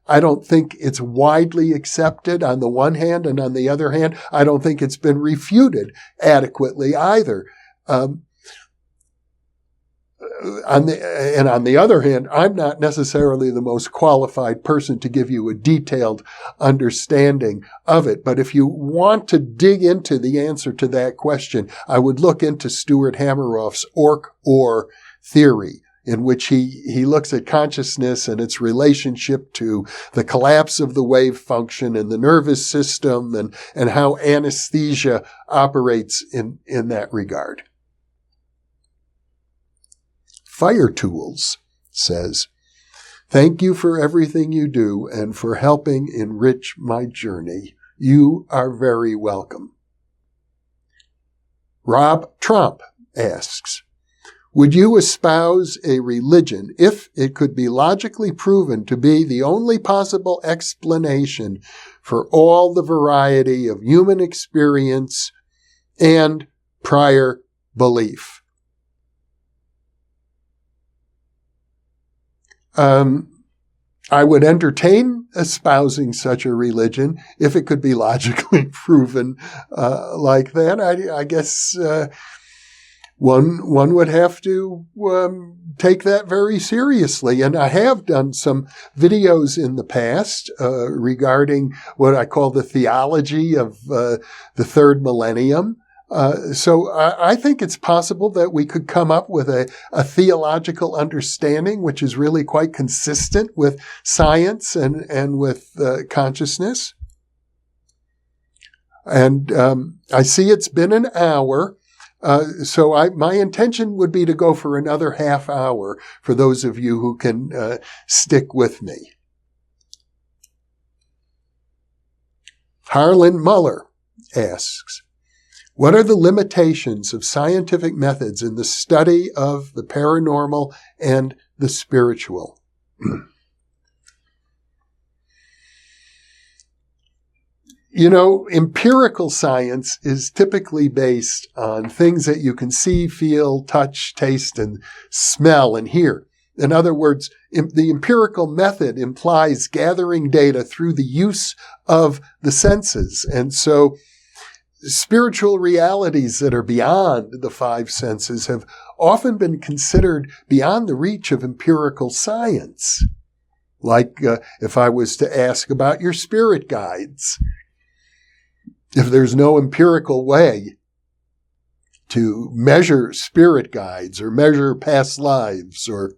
I don't think it's widely accepted on the one hand, and on the other hand, I don't think it's been refuted adequately either. On the other hand, I'm not necessarily the most qualified person to give you a detailed understanding of it. But if you want to dig into the answer to that question, I would look into Stuart Hameroff's ORC-OR theory, in which he looks at consciousness and its relationship to the collapse of the wave function and the nervous system, and how anesthesia operates in that regard. Fire Tools says, "Thank you for everything you do and for helping enrich my journey. You are very welcome." Rob Trump asks, "Would you espouse a religion if it could be logically proven to be the only possible explanation for all the variety of human experience and prior belief?" I would entertain espousing such a religion if it could be logically proven like that. I guess one would have to take that very seriously. And I have done some videos in the past regarding what I call the theology of the third millennium. So I think it's possible that we could come up with a theological understanding which is really quite consistent with science and with consciousness. And I see it's been an hour, so my intention would be to go for another half hour for those of you who can stick with me. Harlan Muller asks, "What are the limitations of scientific methods in the study of the paranormal and the spiritual?" You know, empirical science is typically based on things that you can see, feel, touch, taste, and smell and hear. In other words, the empirical method implies gathering data through the use of the senses. And so spiritual realities that are beyond the five senses have often been considered beyond the reach of empirical science. Like if I was to ask about your spirit guides, if there's no empirical way to measure spirit guides or measure past lives or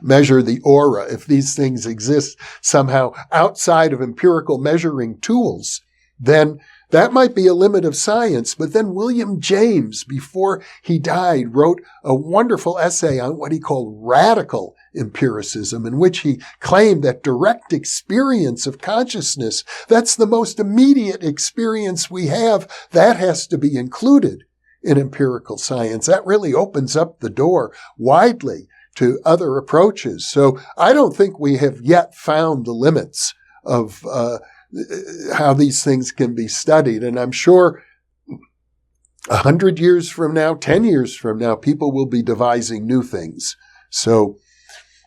measure the aura, if these things exist somehow outside of empirical measuring tools, then that might be a limit of science. But then William James, before he died, wrote a wonderful essay on what he called radical empiricism, in which he claimed that direct experience of consciousness, that's the most immediate experience we have, that has to be included in empirical science. That really opens up the door widely to other approaches. So I don't think we have yet found the limits of how these things can be studied. And I'm sure 100 years from now, 10 years from now, people will be devising new things. So,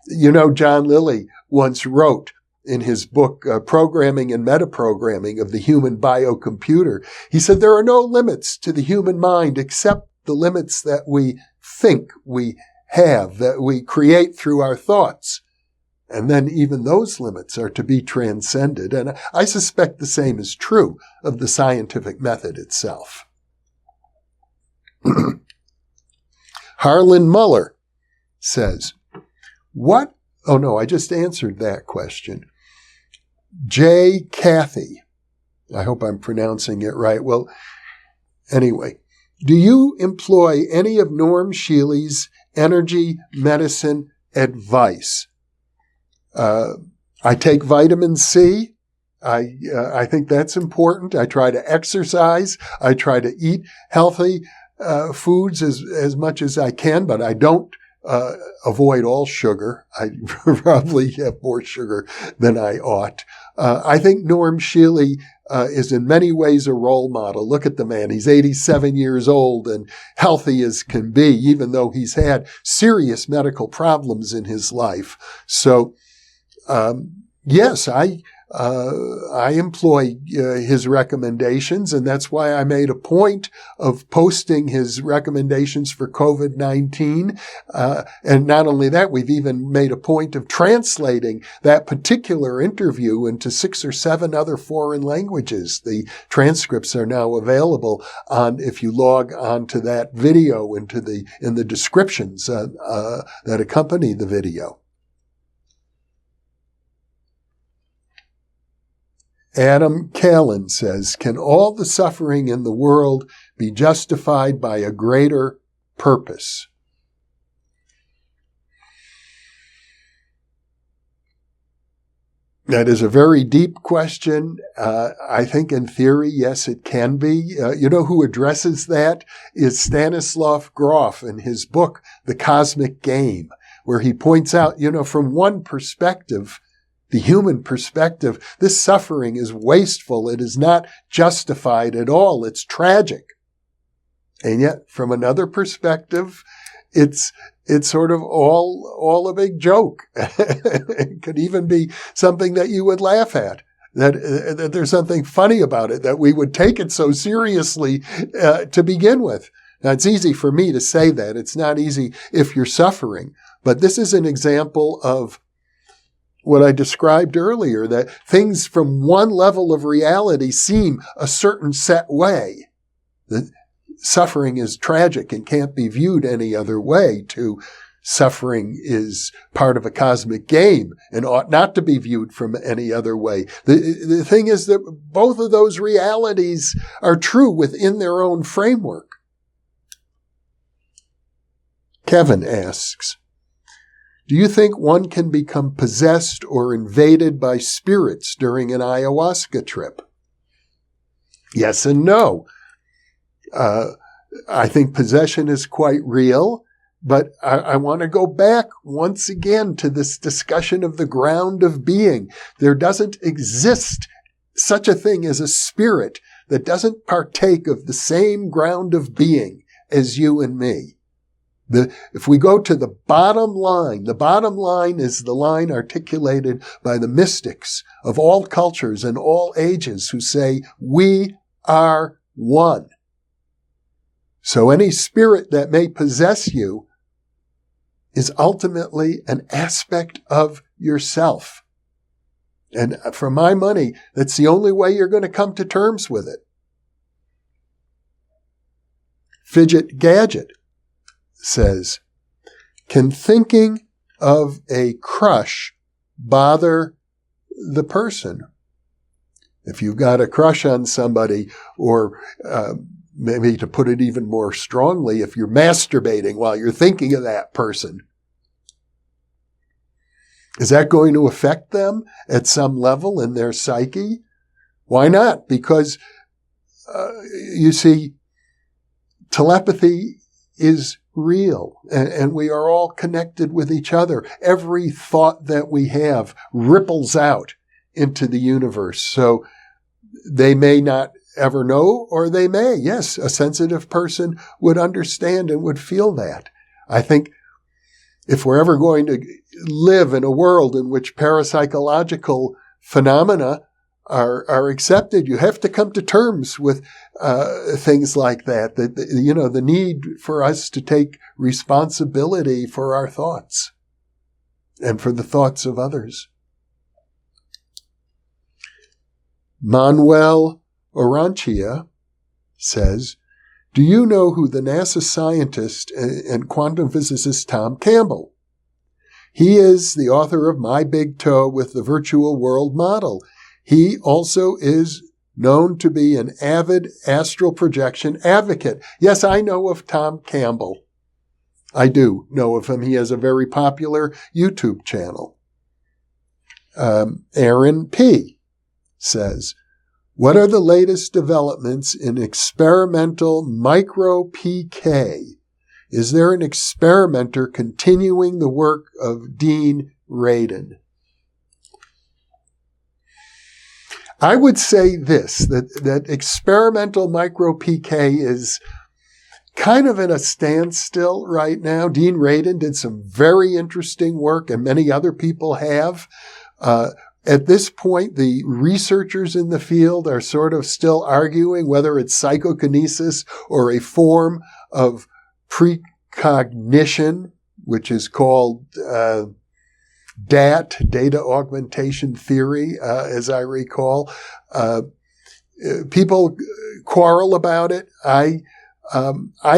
you know, John Lilly once wrote in his book, Programming and Metaprogramming of the Human Biocomputer, he said, there are no limits to the human mind except the limits that we think we have, that we create through our thoughts. And then even those limits are to be transcended. And I suspect the same is true of the scientific method itself. Harlan Muller says, "What?" Oh, no, I just answered that question. J. Cathy. I hope I'm pronouncing it right. Well, anyway, do you employ any of Norm Shealy's energy medicine advice? I take vitamin C. I think that's important. I try to exercise. I try to eat healthy foods as much as I can, but I don't avoid all sugar. I probably have more sugar than I ought. I think Norm Shealy is in many ways a role model. Look at the man. He's 87 years old and healthy as can be, even though he's had serious medical problems in his life. So, yes, I employ his recommendations, and that's why I made a point of posting his recommendations for COVID-19. And not only that, we've even made a point of translating that particular interview into 6 or 7 other foreign languages. The transcripts are now available if you log on to that video in the descriptions that accompany the video. Adam Callan says, can all the suffering in the world be justified by a greater purpose? That is a very deep question. I think in theory, yes, it can be. You know who addresses that is Stanislav Grof in his book, The Cosmic Game, where he points out, from one perspective, the human perspective, this suffering is wasteful. It is not justified at all. It's tragic. And yet, from another perspective, it's sort of all a big joke. It could even be something that you would laugh at, that there's something funny about it, that we would take it so seriously to begin with. Now, it's easy for me to say that. It's not easy if you're suffering. But this is an example of what I described earlier, that things from one level of reality seem a certain set way. That suffering is tragic and can't be viewed any other way. Suffering is part of a cosmic game and ought not to be viewed from any other way. The thing is that both of those realities are true within their own framework. Kevin asks, do you think one can become possessed or invaded by spirits during an ayahuasca trip? Yes and no. I think possession is quite real, but I want to go back once again to this discussion of the ground of being. There doesn't exist such a thing as a spirit that doesn't partake of the same ground of being as you and me. If we go to the bottom line is the line articulated by the mystics of all cultures and all ages who say, we are one. So any spirit that may possess you is ultimately an aspect of yourself. And for my money, that's the only way you're going to come to terms with it. Fidget Gadget says, can thinking of a crush bother the person? If you've got a crush on somebody, or maybe to put it even more strongly, if you're masturbating while you're thinking of that person, is that going to affect them at some level in their psyche? Why not? Because, you see, telepathy is real, and we are all connected with each other. Every thought that we have ripples out into the universe. So they may not ever know, or they may. Yes, a sensitive person would understand and would feel that. I think if we're ever going to live in a world in which parapsychological phenomena are accepted, you have to come to terms with things like that. The need for us to take responsibility for our thoughts and for the thoughts of others. Manuel Oranchia says, do you know who the NASA scientist and quantum physicist Tom Campbell? He is the author of My Big Toe with the Virtual World Model. He also is known to be an avid astral projection advocate. Yes, I know of Tom Campbell. I do know of him. He has a very popular YouTube channel. Aaron P. says, what are the latest developments in experimental micro-PK? Is there an experimenter continuing the work of Dean Radin? I would say this, that experimental micro-PK is kind of in a standstill right now. Dean Radin did some very interesting work, and many other people have. At this point, the researchers in the field are sort of still arguing whether it's psychokinesis or a form of precognition, which is called DAT, data augmentation theory, as I recall. People quarrel about it. I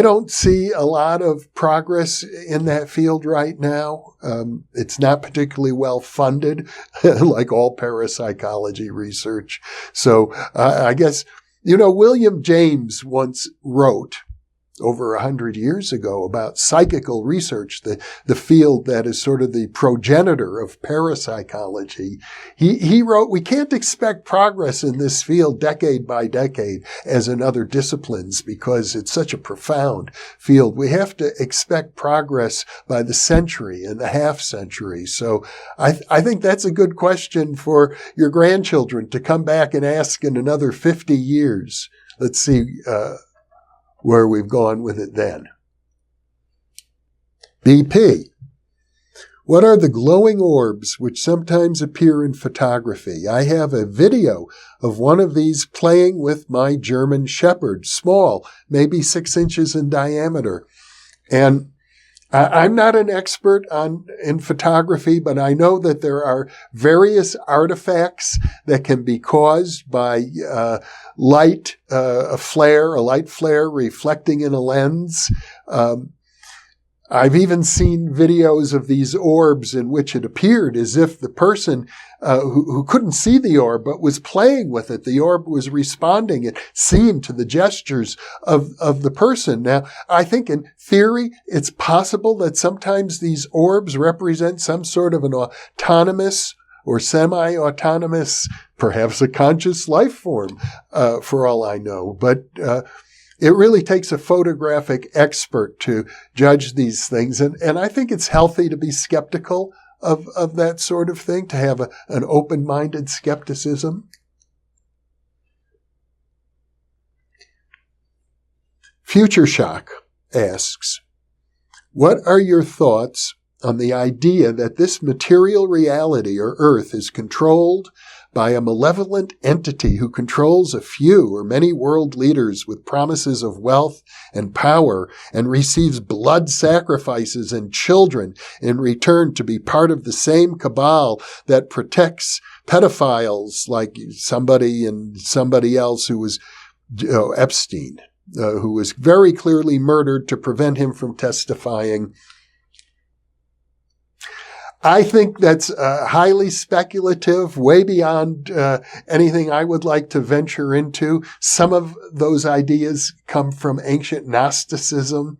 don't see a lot of progress in that field right now. It's not particularly well funded, like all parapsychology research. So I guess, William James once wrote over 100 years ago about psychical research, the field that is sort of the progenitor of parapsychology. He wrote, we can't expect progress in this field decade by decade as in other disciplines because it's such a profound field. We have to expect progress by the century and the half century. So I think that's a good question for your grandchildren to come back and ask in another 50 years. Let's see, where we've gone with it then. BP. What are the glowing orbs which sometimes appear in photography? I have a video of one of these playing with my German Shepherd, small, maybe 6 inches in diameter. And I'm not an expert in photography, but I know that there are various artifacts that can be caused by light, a light flare reflecting in a lens. I've even seen videos of these orbs in which it appeared as if the person who couldn't see the orb but was playing with it, the orb was responding. It seemed to the gestures of the person. Now, I think in theory, it's possible that sometimes these orbs represent some sort of an autonomous or semi-autonomous, perhaps a conscious life form, for all I know. But it really takes a photographic expert to judge these things. And I think it's healthy to be skeptical of that sort of thing, to have an open-minded skepticism. Future Shock asks, what are your thoughts on the idea that this material reality, or Earth, is controlled by a malevolent entity who controls a few or many world leaders with promises of wealth and power and receives blood sacrifices and children in return to be part of the same cabal that protects pedophiles like somebody and somebody else who was Epstein, who was very clearly murdered to prevent him from testifying. I think that's highly speculative, way beyond anything I would like to venture into. Some of those ideas come from ancient Gnosticism.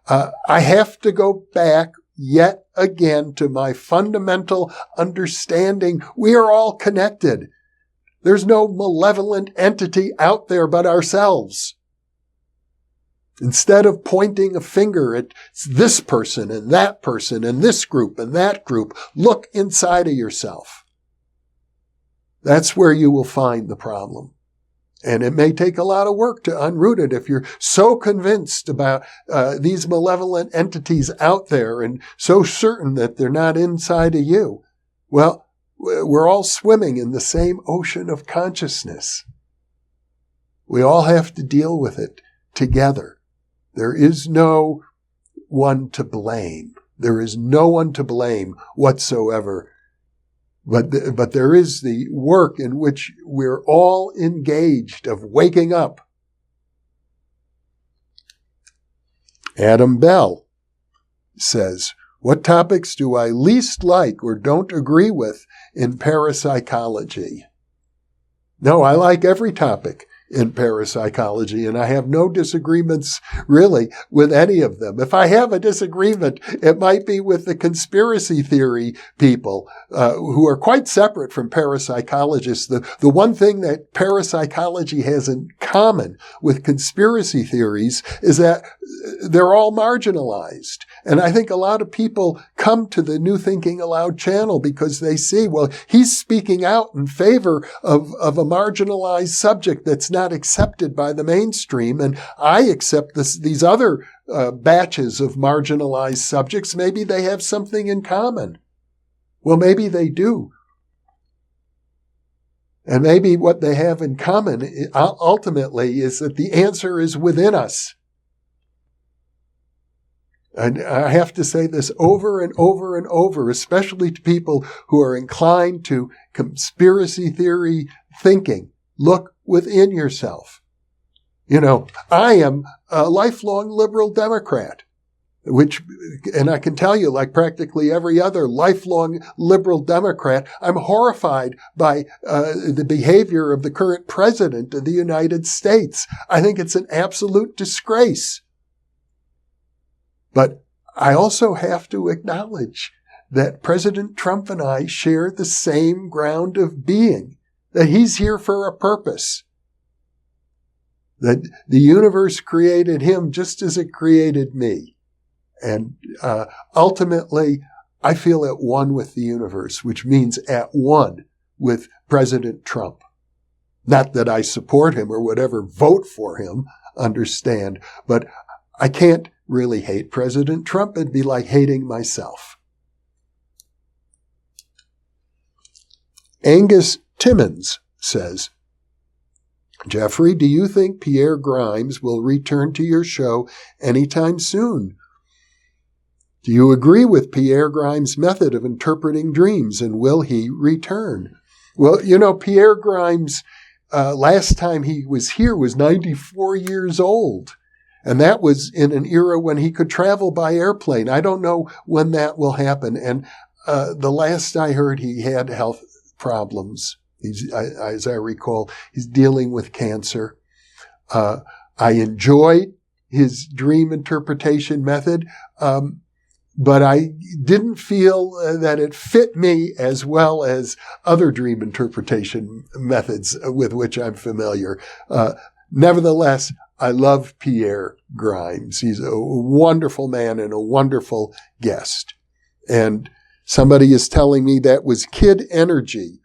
I have to go back yet again to my fundamental understanding. We are all connected. There's no malevolent entity out there but ourselves. Instead of pointing a finger at this person and this group and that group, look inside of yourself. That's where you will find the problem. And it may take a lot of work to unroot it if you're so convinced about these malevolent entities out there and so certain that they're not inside of you. Well, we're all swimming in the same ocean of consciousness. We all have to deal with it together. There is no one to blame. There is no one to blame whatsoever. But there is the work in which we're all engaged of waking up. Adam Bell says, what topics do I least like or don't agree with in parapsychology? No, I like every topic in parapsychology, and I have no disagreements really with any of them. If I have a disagreement, it might be with the conspiracy theory people who are quite separate from parapsychologists. The one thing that parapsychology has in common with conspiracy theories is that they're all marginalized. And I think a lot of people come to the New Thinking Aloud channel because they see, well, he's speaking out in favor of a marginalized subject that's not accepted by the mainstream, and I accept these other batches of marginalized subjects. Maybe they have something in common. Well, maybe they do. And maybe what they have in common ultimately is that the answer is within us. And I have to say this over and over and over, especially to people who are inclined to conspiracy theory thinking. Look within yourself. You know, I am a lifelong liberal Democrat, and I can tell you, like practically every other lifelong liberal Democrat, I'm horrified by the behavior of the current president of the United States. I think it's an absolute disgrace. But I also have to acknowledge that President Trump and I share the same ground of being, that he's here for a purpose, that the universe created him just as it created me. And ultimately, I feel at one with the universe, which means at one with President Trump. Not that I support him or would ever vote for him, understand, but I can't really hate President Trump. It'd be like hating myself. Angus Timmons says, Jeffrey, do you think Pierre Grimes will return to your show anytime soon? Do you agree with Pierre Grimes' method of interpreting dreams, and will he return? Well, you know, Pierre Grimes, last time he was here was 94 years old. And that was in an era when he could travel by airplane. I don't know when that will happen. And the last I heard, he had health problems. As I recall, he's dealing with cancer. I enjoyed his dream interpretation method, but I didn't feel that it fit me as well as other dream interpretation methods with which I'm familiar. Nevertheless, I love Pierre Grimes. He's a wonderful man and a wonderful guest. And somebody is telling me that was Kid Energy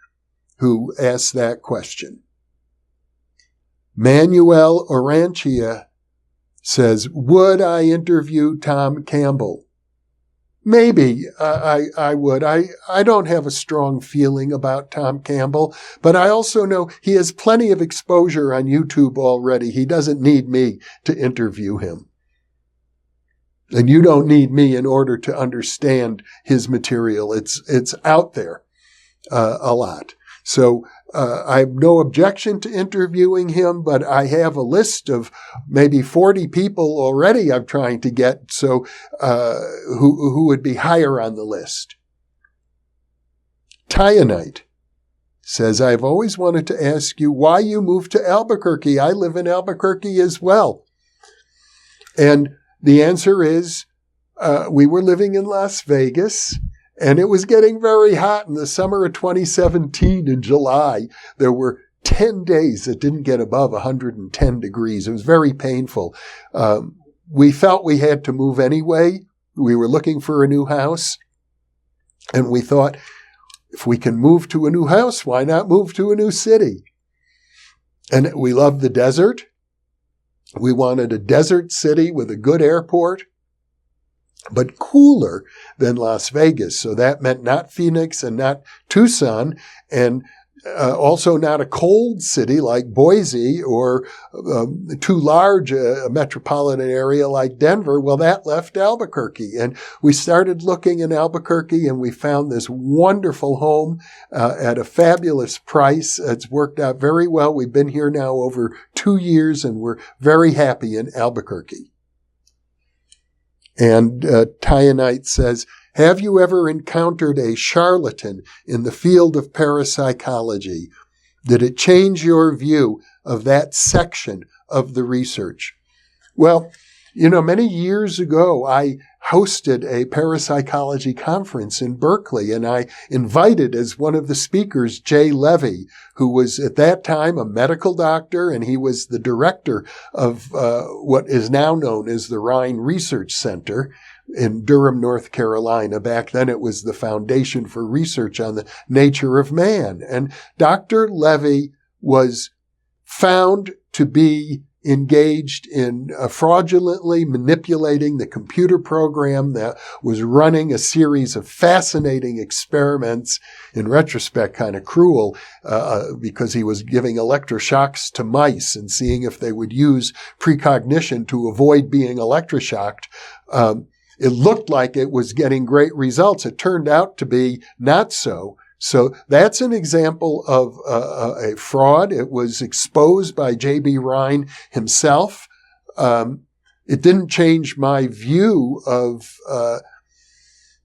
who asked that question. Manuel Orantia says, would I interview Tom Campbell? Maybe I would. I don't have a strong feeling about Tom Campbell, but I also know he has plenty of exposure on YouTube already. He doesn't need me to interview him. And you don't need me in order to understand his material. It's out there a lot. So I have no objection to interviewing him, but I have a list of maybe 40 people already I'm trying to get, so who would be higher on the list. Tyanite says, I've always wanted to ask you why you moved to Albuquerque. I live in Albuquerque as well. And the answer is we were living in Las Vegas, and it was getting very hot in the summer of 2017 in July. There were 10 days that didn't get above 110 degrees. It was very painful. We felt we had to move anyway. We were looking for a new house. And we thought, if we can move to a new house, why not move to a new city? And we loved the desert. We wanted a desert city with a good airport, but cooler than Las Vegas. So that meant not Phoenix and not Tucson, and also not a cold city like Boise or too large a metropolitan area like Denver. Well, that left Albuquerque. And we started looking in Albuquerque, and we found this wonderful home at a fabulous price. It's worked out very well. We've been here now over 2 years, and we're very happy in Albuquerque. And Tyanite says, have you ever encountered a charlatan in the field of parapsychology? Did it change your view of that section of the research? Well, many years ago, I hosted a parapsychology conference in Berkeley, and I invited as one of the speakers Jay Levy, who was at that time a medical doctor, and he was the director of what is now known as the Rhine Research Center in Durham, North Carolina. Back then, it was the Foundation for Research on the Nature of Man. And Dr. Levy was found to be engaged in fraudulently manipulating the computer program that was running a series of fascinating experiments, in retrospect kind of cruel, because he was giving electroshocks to mice and seeing if they would use precognition to avoid being electroshocked. It looked like it was getting great results. It turned out to be not so. So that's an example of a fraud. It was exposed by J.B. Rhine himself. It didn't change my view of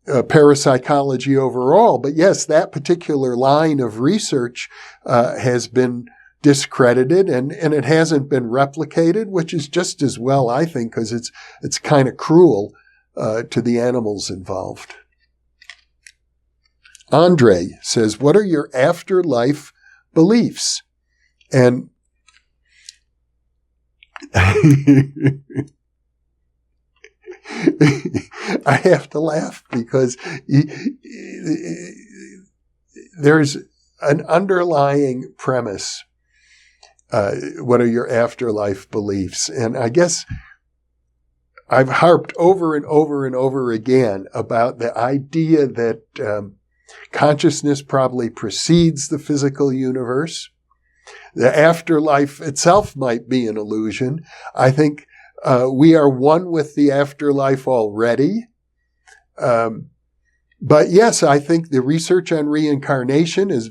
parapsychology overall. But yes, that particular line of research has been discredited, and it hasn't been replicated, which is just as well, I think, because it's kind of cruel to the animals involved. Andre says, what are your afterlife beliefs? And I have to laugh because there's an underlying premise. What are your afterlife beliefs? And I guess I've harped over and over and over again about the idea that consciousness probably precedes the physical universe. The afterlife itself might be an illusion. I think we are one with the afterlife already. But yes, I think the research on reincarnation has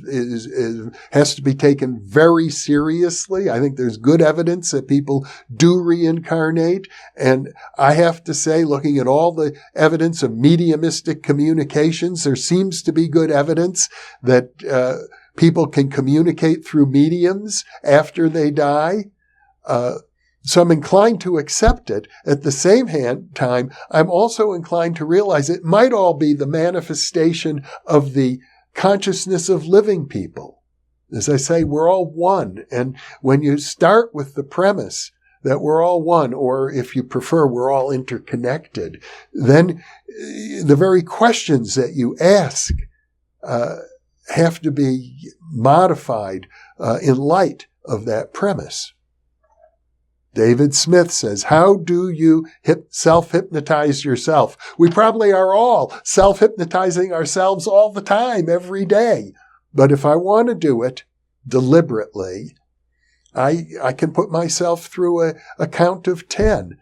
to be taken very seriously. I think there's good evidence that people do reincarnate. And I have to say, looking at all the evidence of mediumistic communications, there seems to be good evidence that people can communicate through mediums after they die. So I'm inclined to accept it. At the same time, I'm also inclined to realize it might all be the manifestation of the consciousness of living people. As I say, we're all one. And when you start with the premise that we're all one, or if you prefer, we're all interconnected, then the very questions that you ask have to be modified in light of that premise. David Smith says, how do you self-hypnotize yourself? We probably are all self-hypnotizing ourselves all the time, every day. But if I want to do it deliberately, I can put myself through a count of 10.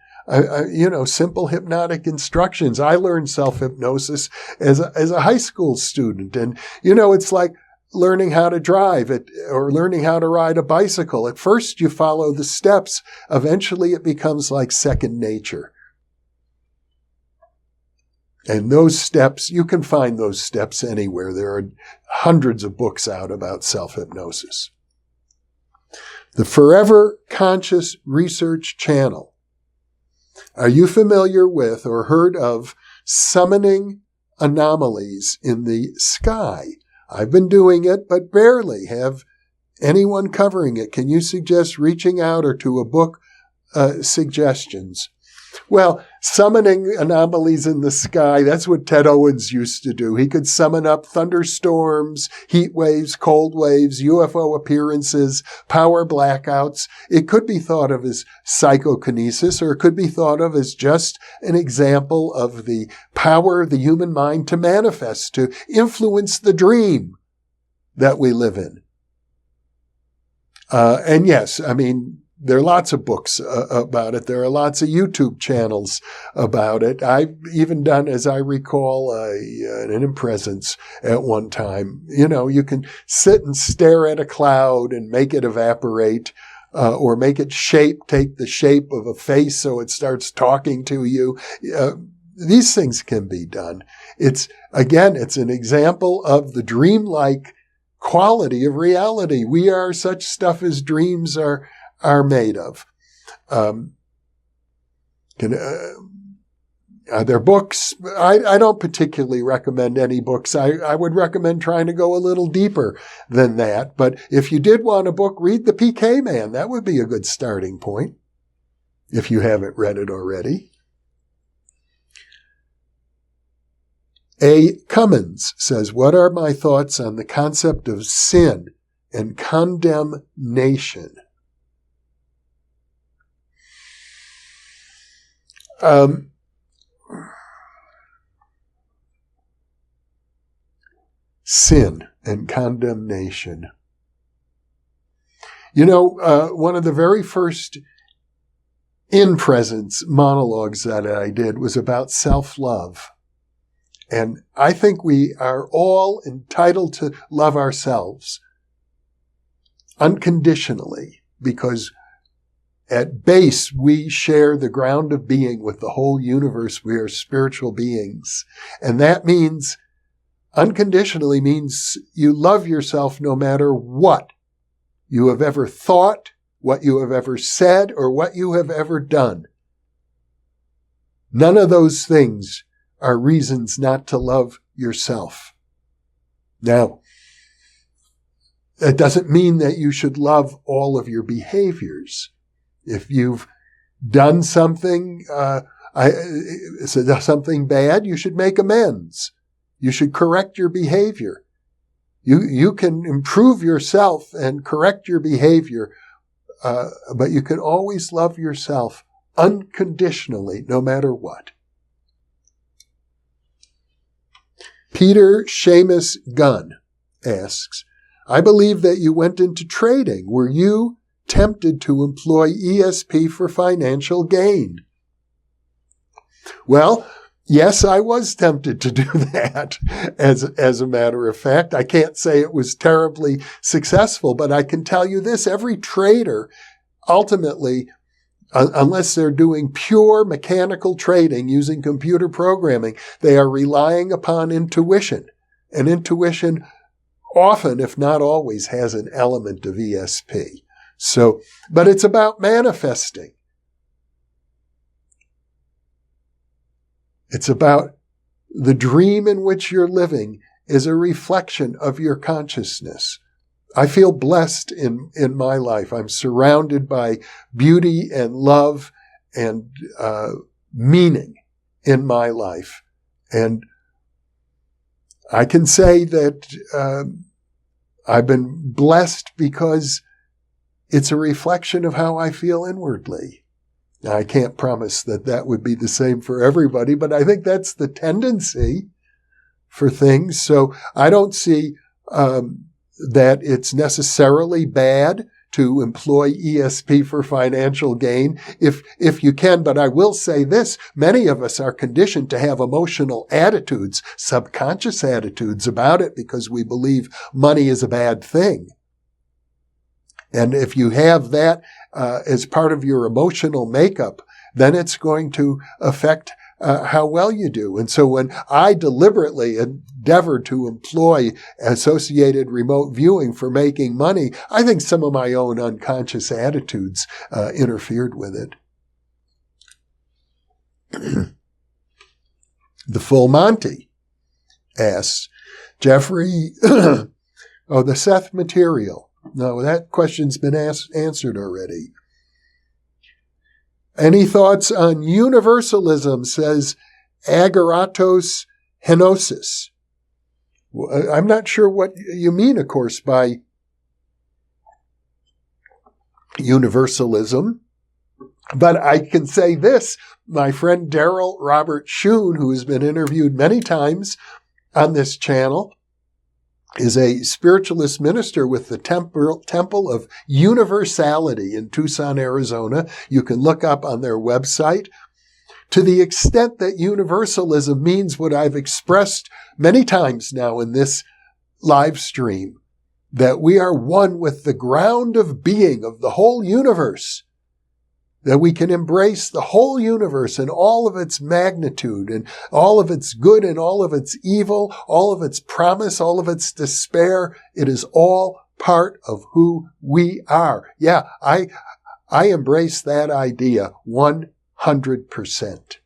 Simple hypnotic instructions. I learned self-hypnosis as a high school student. And, it's like learning how to drive or learning how to ride a bicycle. At first, you follow the steps. Eventually, it becomes like second nature. And those steps, you can find those steps anywhere. There are hundreds of books out about self-hypnosis. The Forever Conscious Research Channel. Are you familiar with or heard of summoning anomalies in the sky? I've been doing it, but barely have anyone covering it. Can you suggest reaching out or to a book suggestions? Well, summoning anomalies in the sky, that's what Ted Owens used to do. He could summon up thunderstorms, heat waves, cold waves, UFO appearances, power blackouts. It could be thought of as psychokinesis, or it could be thought of as just an example of the power of the human mind to manifest, to influence the dream that we live in. And yes, there are lots of books about it. There are lots of YouTube channels about it. I've even done, as I recall, an InPresence at one time. You can sit and stare at a cloud and make it evaporate, or make it take the shape of a face so it starts talking to you. These things can be done. It's an example of the dreamlike quality of reality. We are such stuff as dreams are made of. Are there books? I don't particularly recommend any books. I would recommend trying to go a little deeper than that. But if you did want a book, read The PK Man. That would be a good starting point if you haven't read it already. A. Cummins says, what are my thoughts on the concept of sin and condemnation? Sin and condemnation. You know, one of the very first InPresence monologues that I did was about self-love. And I think we are all entitled to love ourselves unconditionally, because at base, we share the ground of being with the whole universe. We are spiritual beings. And that means, unconditionally means you love yourself no matter what you have ever thought, what you have ever said, or what you have ever done. None of those things are reasons not to love yourself. Now, that doesn't mean that you should love all of your behaviors. If you've done something, something bad, you should make amends. You should correct your behavior. You can improve yourself and correct your behavior, but you can always love yourself unconditionally, no matter what. Peter Seamus Gunn asks, I believe that you went into trading. Were you tempted to employ ESP for financial gain? Well, yes, I was tempted to do that, as a matter of fact. I can't say it was terribly successful, but I can tell you this, every trader ultimately, unless they're doing pure mechanical trading using computer programming, they are relying upon intuition. And intuition often, if not always, has an element of ESP. So, but it's about manifesting. It's about the dream in which you're living is a reflection of your consciousness. I feel blessed in my life. I'm surrounded by beauty and love and meaning in my life. And I can say that I've been blessed because it's a reflection of how I feel inwardly. Now, I can't promise that that would be the same for everybody, but I think that's the tendency for things. So I don't see that it's necessarily bad to employ ESP for financial gain if you can. But I will say this, many of us are conditioned to have emotional attitudes, subconscious attitudes about it because we believe money is a bad thing. And if you have that as part of your emotional makeup, then it's going to affect how well you do. And so when I deliberately endeavored to employ associated remote viewing for making money, I think some of my own unconscious attitudes interfered with it. The Full Monty asks, Jeffrey, the Seth material. No, that question's been answered already. Any thoughts on universalism, says Agaratos Henosis. I'm not sure what you mean, of course, by universalism, but I can say this. My friend Daryl Robert Schoon, who has been interviewed many times on this channel, is a spiritualist minister with the Temple of Universality in Tucson, Arizona. You can look up on their website. To the extent that universalism means what I've expressed many times now in this live stream, that we are one with the ground of being of the whole universe. that we can embrace the whole universe and all of its magnitude and all of its good and all of its evil, all of its promise, all of its despair. It is all part of who we are. Yeah, I embrace that idea 100%.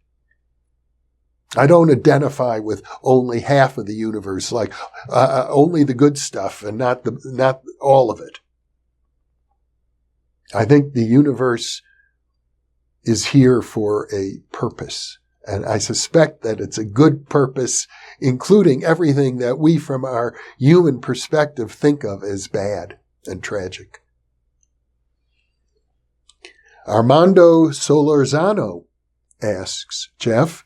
I don't identify with only half of the universe, like only the good stuff and not all of it. I think the universe is here for a purpose, and I suspect that it's a good purpose, including everything that we from our human perspective think of as bad and tragic. Armando Solorzano asks, Jeff,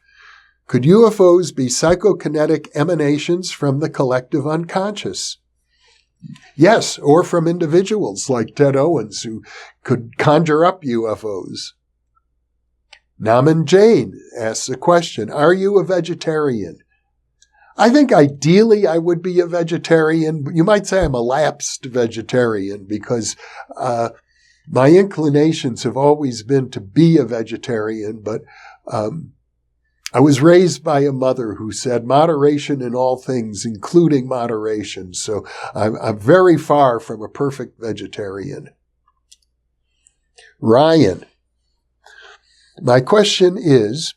could UFOs be psychokinetic emanations from the collective unconscious? Yes, or from individuals like Ted Owens who could conjure up UFOs. Naman Jain asks a question, are you a vegetarian? I think ideally I would be a vegetarian. You might say I'm a lapsed vegetarian because my inclinations have always been to be a vegetarian, but I was raised by a mother who said moderation in all things, including moderation. So I'm very far from a perfect vegetarian. Ryan, my question is,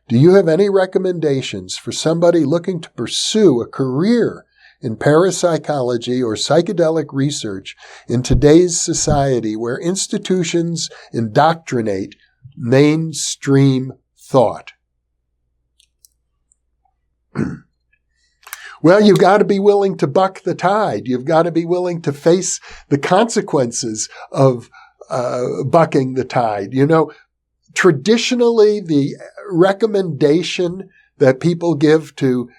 do you have any recommendations for somebody looking to pursue a career in parapsychology or psychedelic research in today's society where institutions indoctrinate mainstream thought? Well, you've got to be willing to buck the tide. You've got to be willing to face the consequences of bucking the tide. You know, traditionally, the recommendation that people give to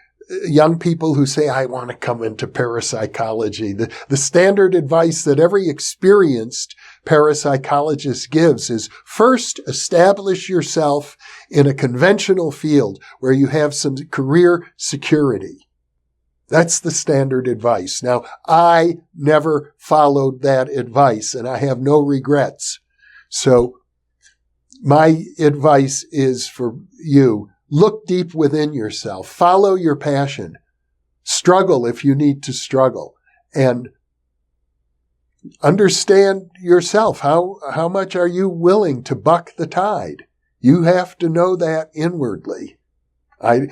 young people who say, I want to come into parapsychology, the standard advice that every experienced parapsychologist gives is first establish yourself in a conventional field where you have some career security. That's the standard advice. Now, I never followed that advice and I have no regrets. So my advice is for you, look deep within yourself, follow your passion, struggle if you need to struggle, and understand yourself. How much are you willing to buck the tide? You have to know that inwardly. I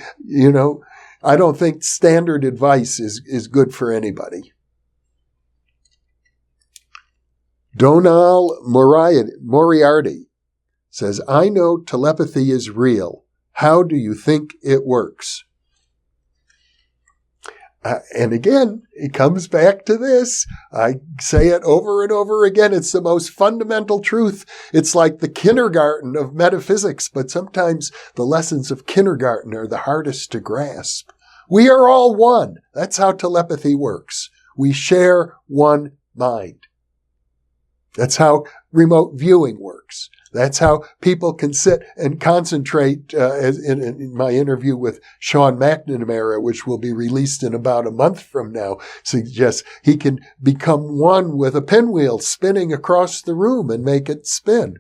don't think standard advice is good for anybody. Donal Moriarty says, I know telepathy is real. How do you think it works? And again, it comes back to this. I say it over and over again. It's the most fundamental truth. It's like the kindergarten of metaphysics, but sometimes the lessons of kindergarten are the hardest to grasp. We are all one. That's how telepathy works. We share one mind. That's how remote viewing works. That's how people can sit and concentrate, as in my interview with Sean McNamara, which will be released in about a month from now, suggests he can become one with a pinwheel spinning across the room and make it spin.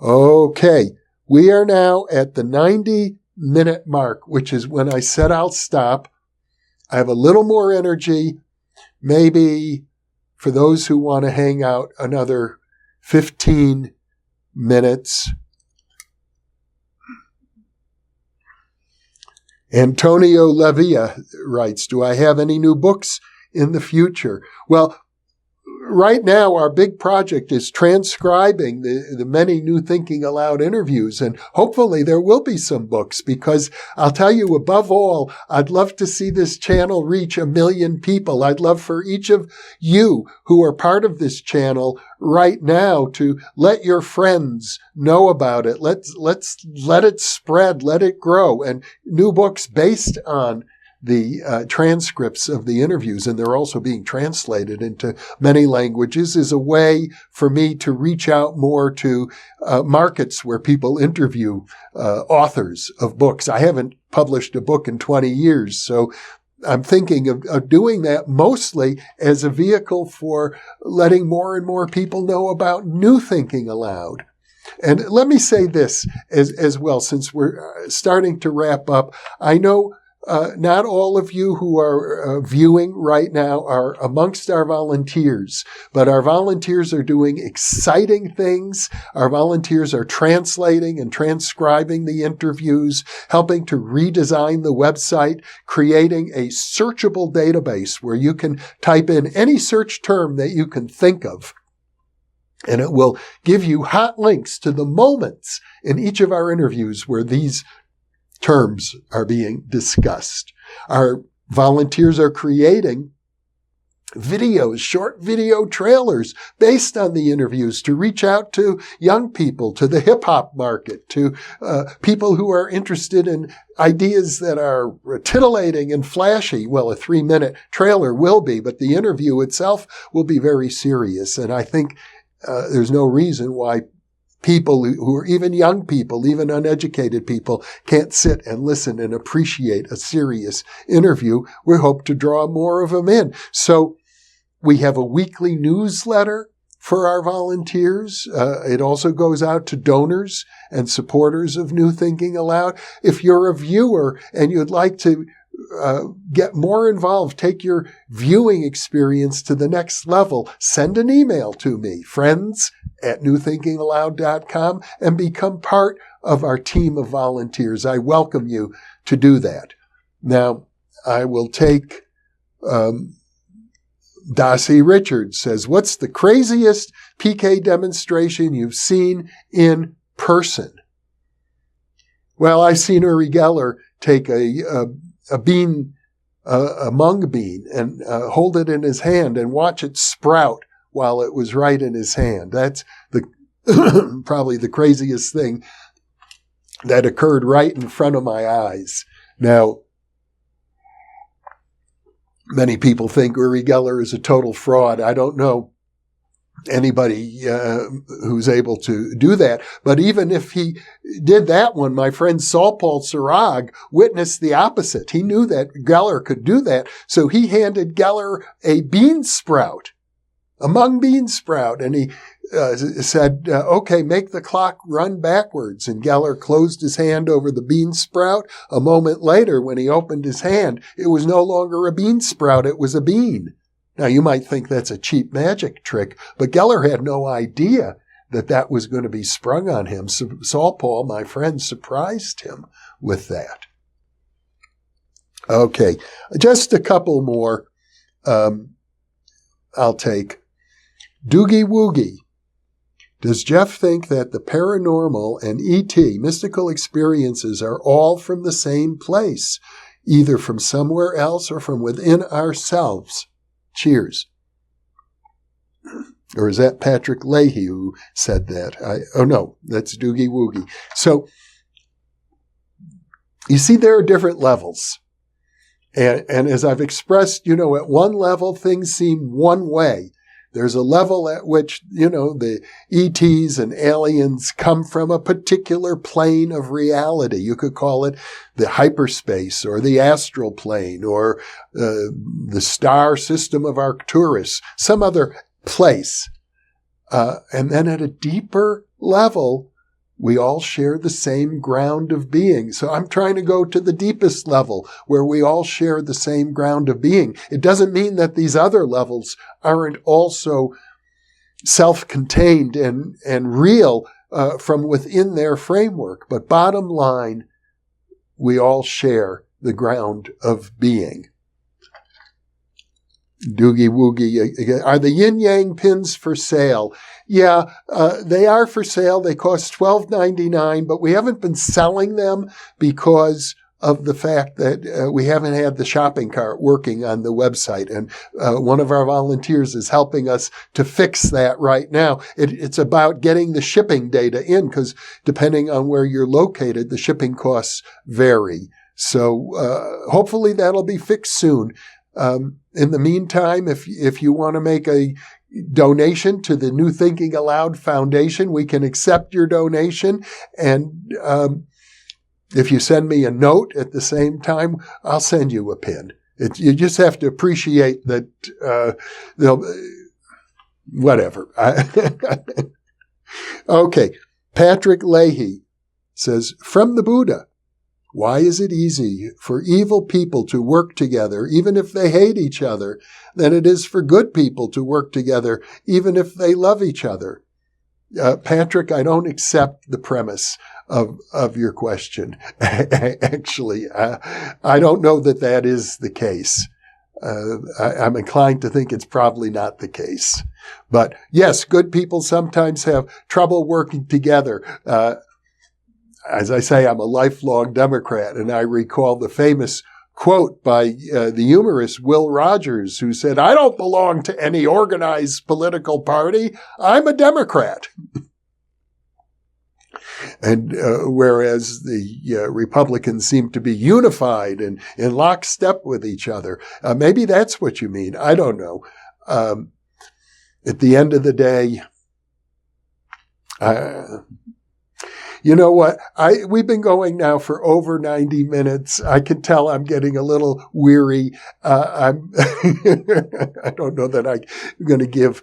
Okay, we are now at the 90-minute mark, which is when I said I'll stop. I have a little more energy, maybe for those who want to hang out another 15 minutes. Antonio Levia writes, do I have any new books in the future? Well, right now, our big project is transcribing the many New Thinking Aloud interviews, and hopefully there will be some books, because I'll tell you, above all, I'd love to see this channel reach 1 million people. I'd love for each of you who are part of this channel right now to let your friends know about it. Let's let it spread, let it grow, and new books based on the transcripts of the interviews, and they're also being translated into many languages, is a way for me to reach out more to markets where people interview authors of books. I haven't published a book in 20 years, so I'm thinking of doing that mostly as a vehicle for letting more and more people know about New Thinking Aloud. And let me say this as well, since we're starting to wrap up. I know not all of you who are viewing right now are amongst our volunteers, but our volunteers are doing exciting things. Our volunteers are translating and transcribing the interviews, helping to redesign the website, creating a searchable database where you can type in any search term that you can think of. And it will give you hot links to the moments in each of our interviews where these terms are being discussed. Our volunteers are creating videos, short video trailers based on the interviews to reach out to young people, to the hip-hop market, to people who are interested in ideas that are titillating and flashy. Well, a 3-minute trailer will be, but the interview itself will be very serious. And I think there's no reason why people who are even young people, even uneducated people, can't sit and listen and appreciate a serious interview. We hope to draw more of them in. So we have a weekly newsletter for our volunteers. It also goes out to donors and supporters of New Thinking Aloud. If you're a viewer and you'd like to get more involved, take your viewing experience to the next level, send an email to me, friends@newthinkingaloud.com, and become part of our team of volunteers. I welcome you to do that. Now, I will take Dossie Richards says, what's the craziest PK demonstration you've seen in person? Well, I've seen Uri Geller take a mung bean, and hold it in his hand and watch it sprout while it was right in his hand. That's probably the craziest thing that occurred right in front of my eyes. Now, many people think Uri Geller is a total fraud. I don't know anybody who's able to do that. But even if he did that one, my friend Saul Paul Sarag witnessed the opposite. He knew that Geller could do that. So he handed Geller a bean sprout, a mung bean sprout, and he said, okay, make the clock run backwards. And Geller closed his hand over the bean sprout. A moment later, when he opened his hand, it was no longer a bean sprout, it was a bean. Now, you might think that's a cheap magic trick, but Geller had no idea that that was going to be sprung on him. So Saul Paul, my friend, surprised him with that. Okay, just a couple more I'll take. Doogie Woogie. Does Jeff think that the paranormal and ET, mystical experiences, are all from the same place, either from somewhere else or from within ourselves? Cheers. Or is that Patrick Leahy who said that? Oh, no, that's Doogie Woogie. So, you see, there are different levels. And as I've expressed, at one level, things seem one way. There's a level at which, the ETs and aliens come from a particular plane of reality. You could call it the hyperspace or the astral plane or the star system of Arcturus, some other place. And then at a deeper level, we all share the same ground of being. So I'm trying to go to the deepest level where we all share the same ground of being. It doesn't mean that these other levels aren't also self-contained and real from within their framework. But bottom line, we all share the ground of being. Doogie Woogie, are the yin yang pins for sale? Yeah, they are for sale. They cost $12.99, but we haven't been selling them because of the fact that we haven't had the shopping cart working on the website. And one of our volunteers is helping us to fix that right now. It's about getting the shipping data in, because depending on where you're located, the shipping costs vary. So hopefully that'll be fixed soon. In the meantime, if you want to make a donation to the New Thinking Aloud Foundation, we can accept your donation. And if you send me a note at the same time, I'll send you a pin. You just have to appreciate that, whatever. Okay. Patrick Leahy says, from the Buddha, why is it easy for evil people to work together, even if they hate each other, than it is for good people to work together, even if they love each other? Patrick, I don't accept the premise of your question. Actually, I don't know that is the case. I'm inclined to think it's probably not the case. But yes, good people sometimes have trouble working together. As I say, I'm a lifelong Democrat, and I recall the famous quote by the humorist Will Rogers, who said, "I don't belong to any organized political party. I'm a Democrat." And whereas the Republicans seem to be unified and in lockstep with each other. Maybe that's what you mean. I don't know. At the end of the day, you know what? We've been going now for over 90 minutes. I can tell I'm getting a little weary. I don't know that I'm going to give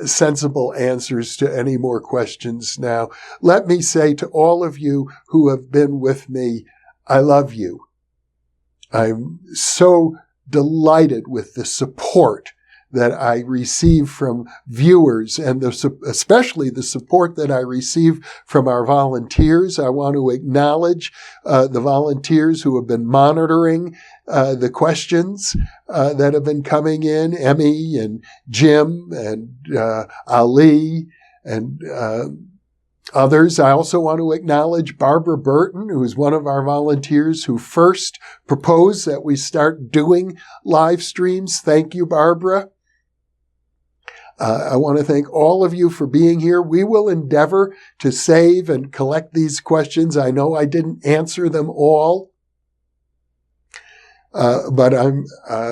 sensible answers to any more questions now. Let me say to all of you who have been with me, I love you. I'm so delighted with the support that I receive from viewers, and especially the support that I receive from our volunteers. I want to acknowledge the volunteers who have been monitoring the questions that have been coming in, Emmy and Jim and Ali and others. I also want to acknowledge Barbara Burton, who is one of our volunteers who first proposed that we start doing live streams. Thank you, Barbara. I want to thank all of you for being here. We will endeavor to save and collect these questions. I know I didn't answer them all, but I'm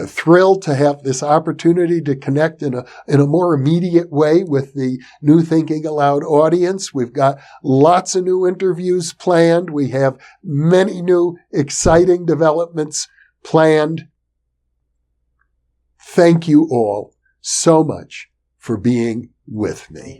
thrilled to have this opportunity to connect in a more immediate way with the New Thinking Aloud audience. We've got lots of new interviews planned. We have many new exciting developments planned. Thank you all so much for being with me.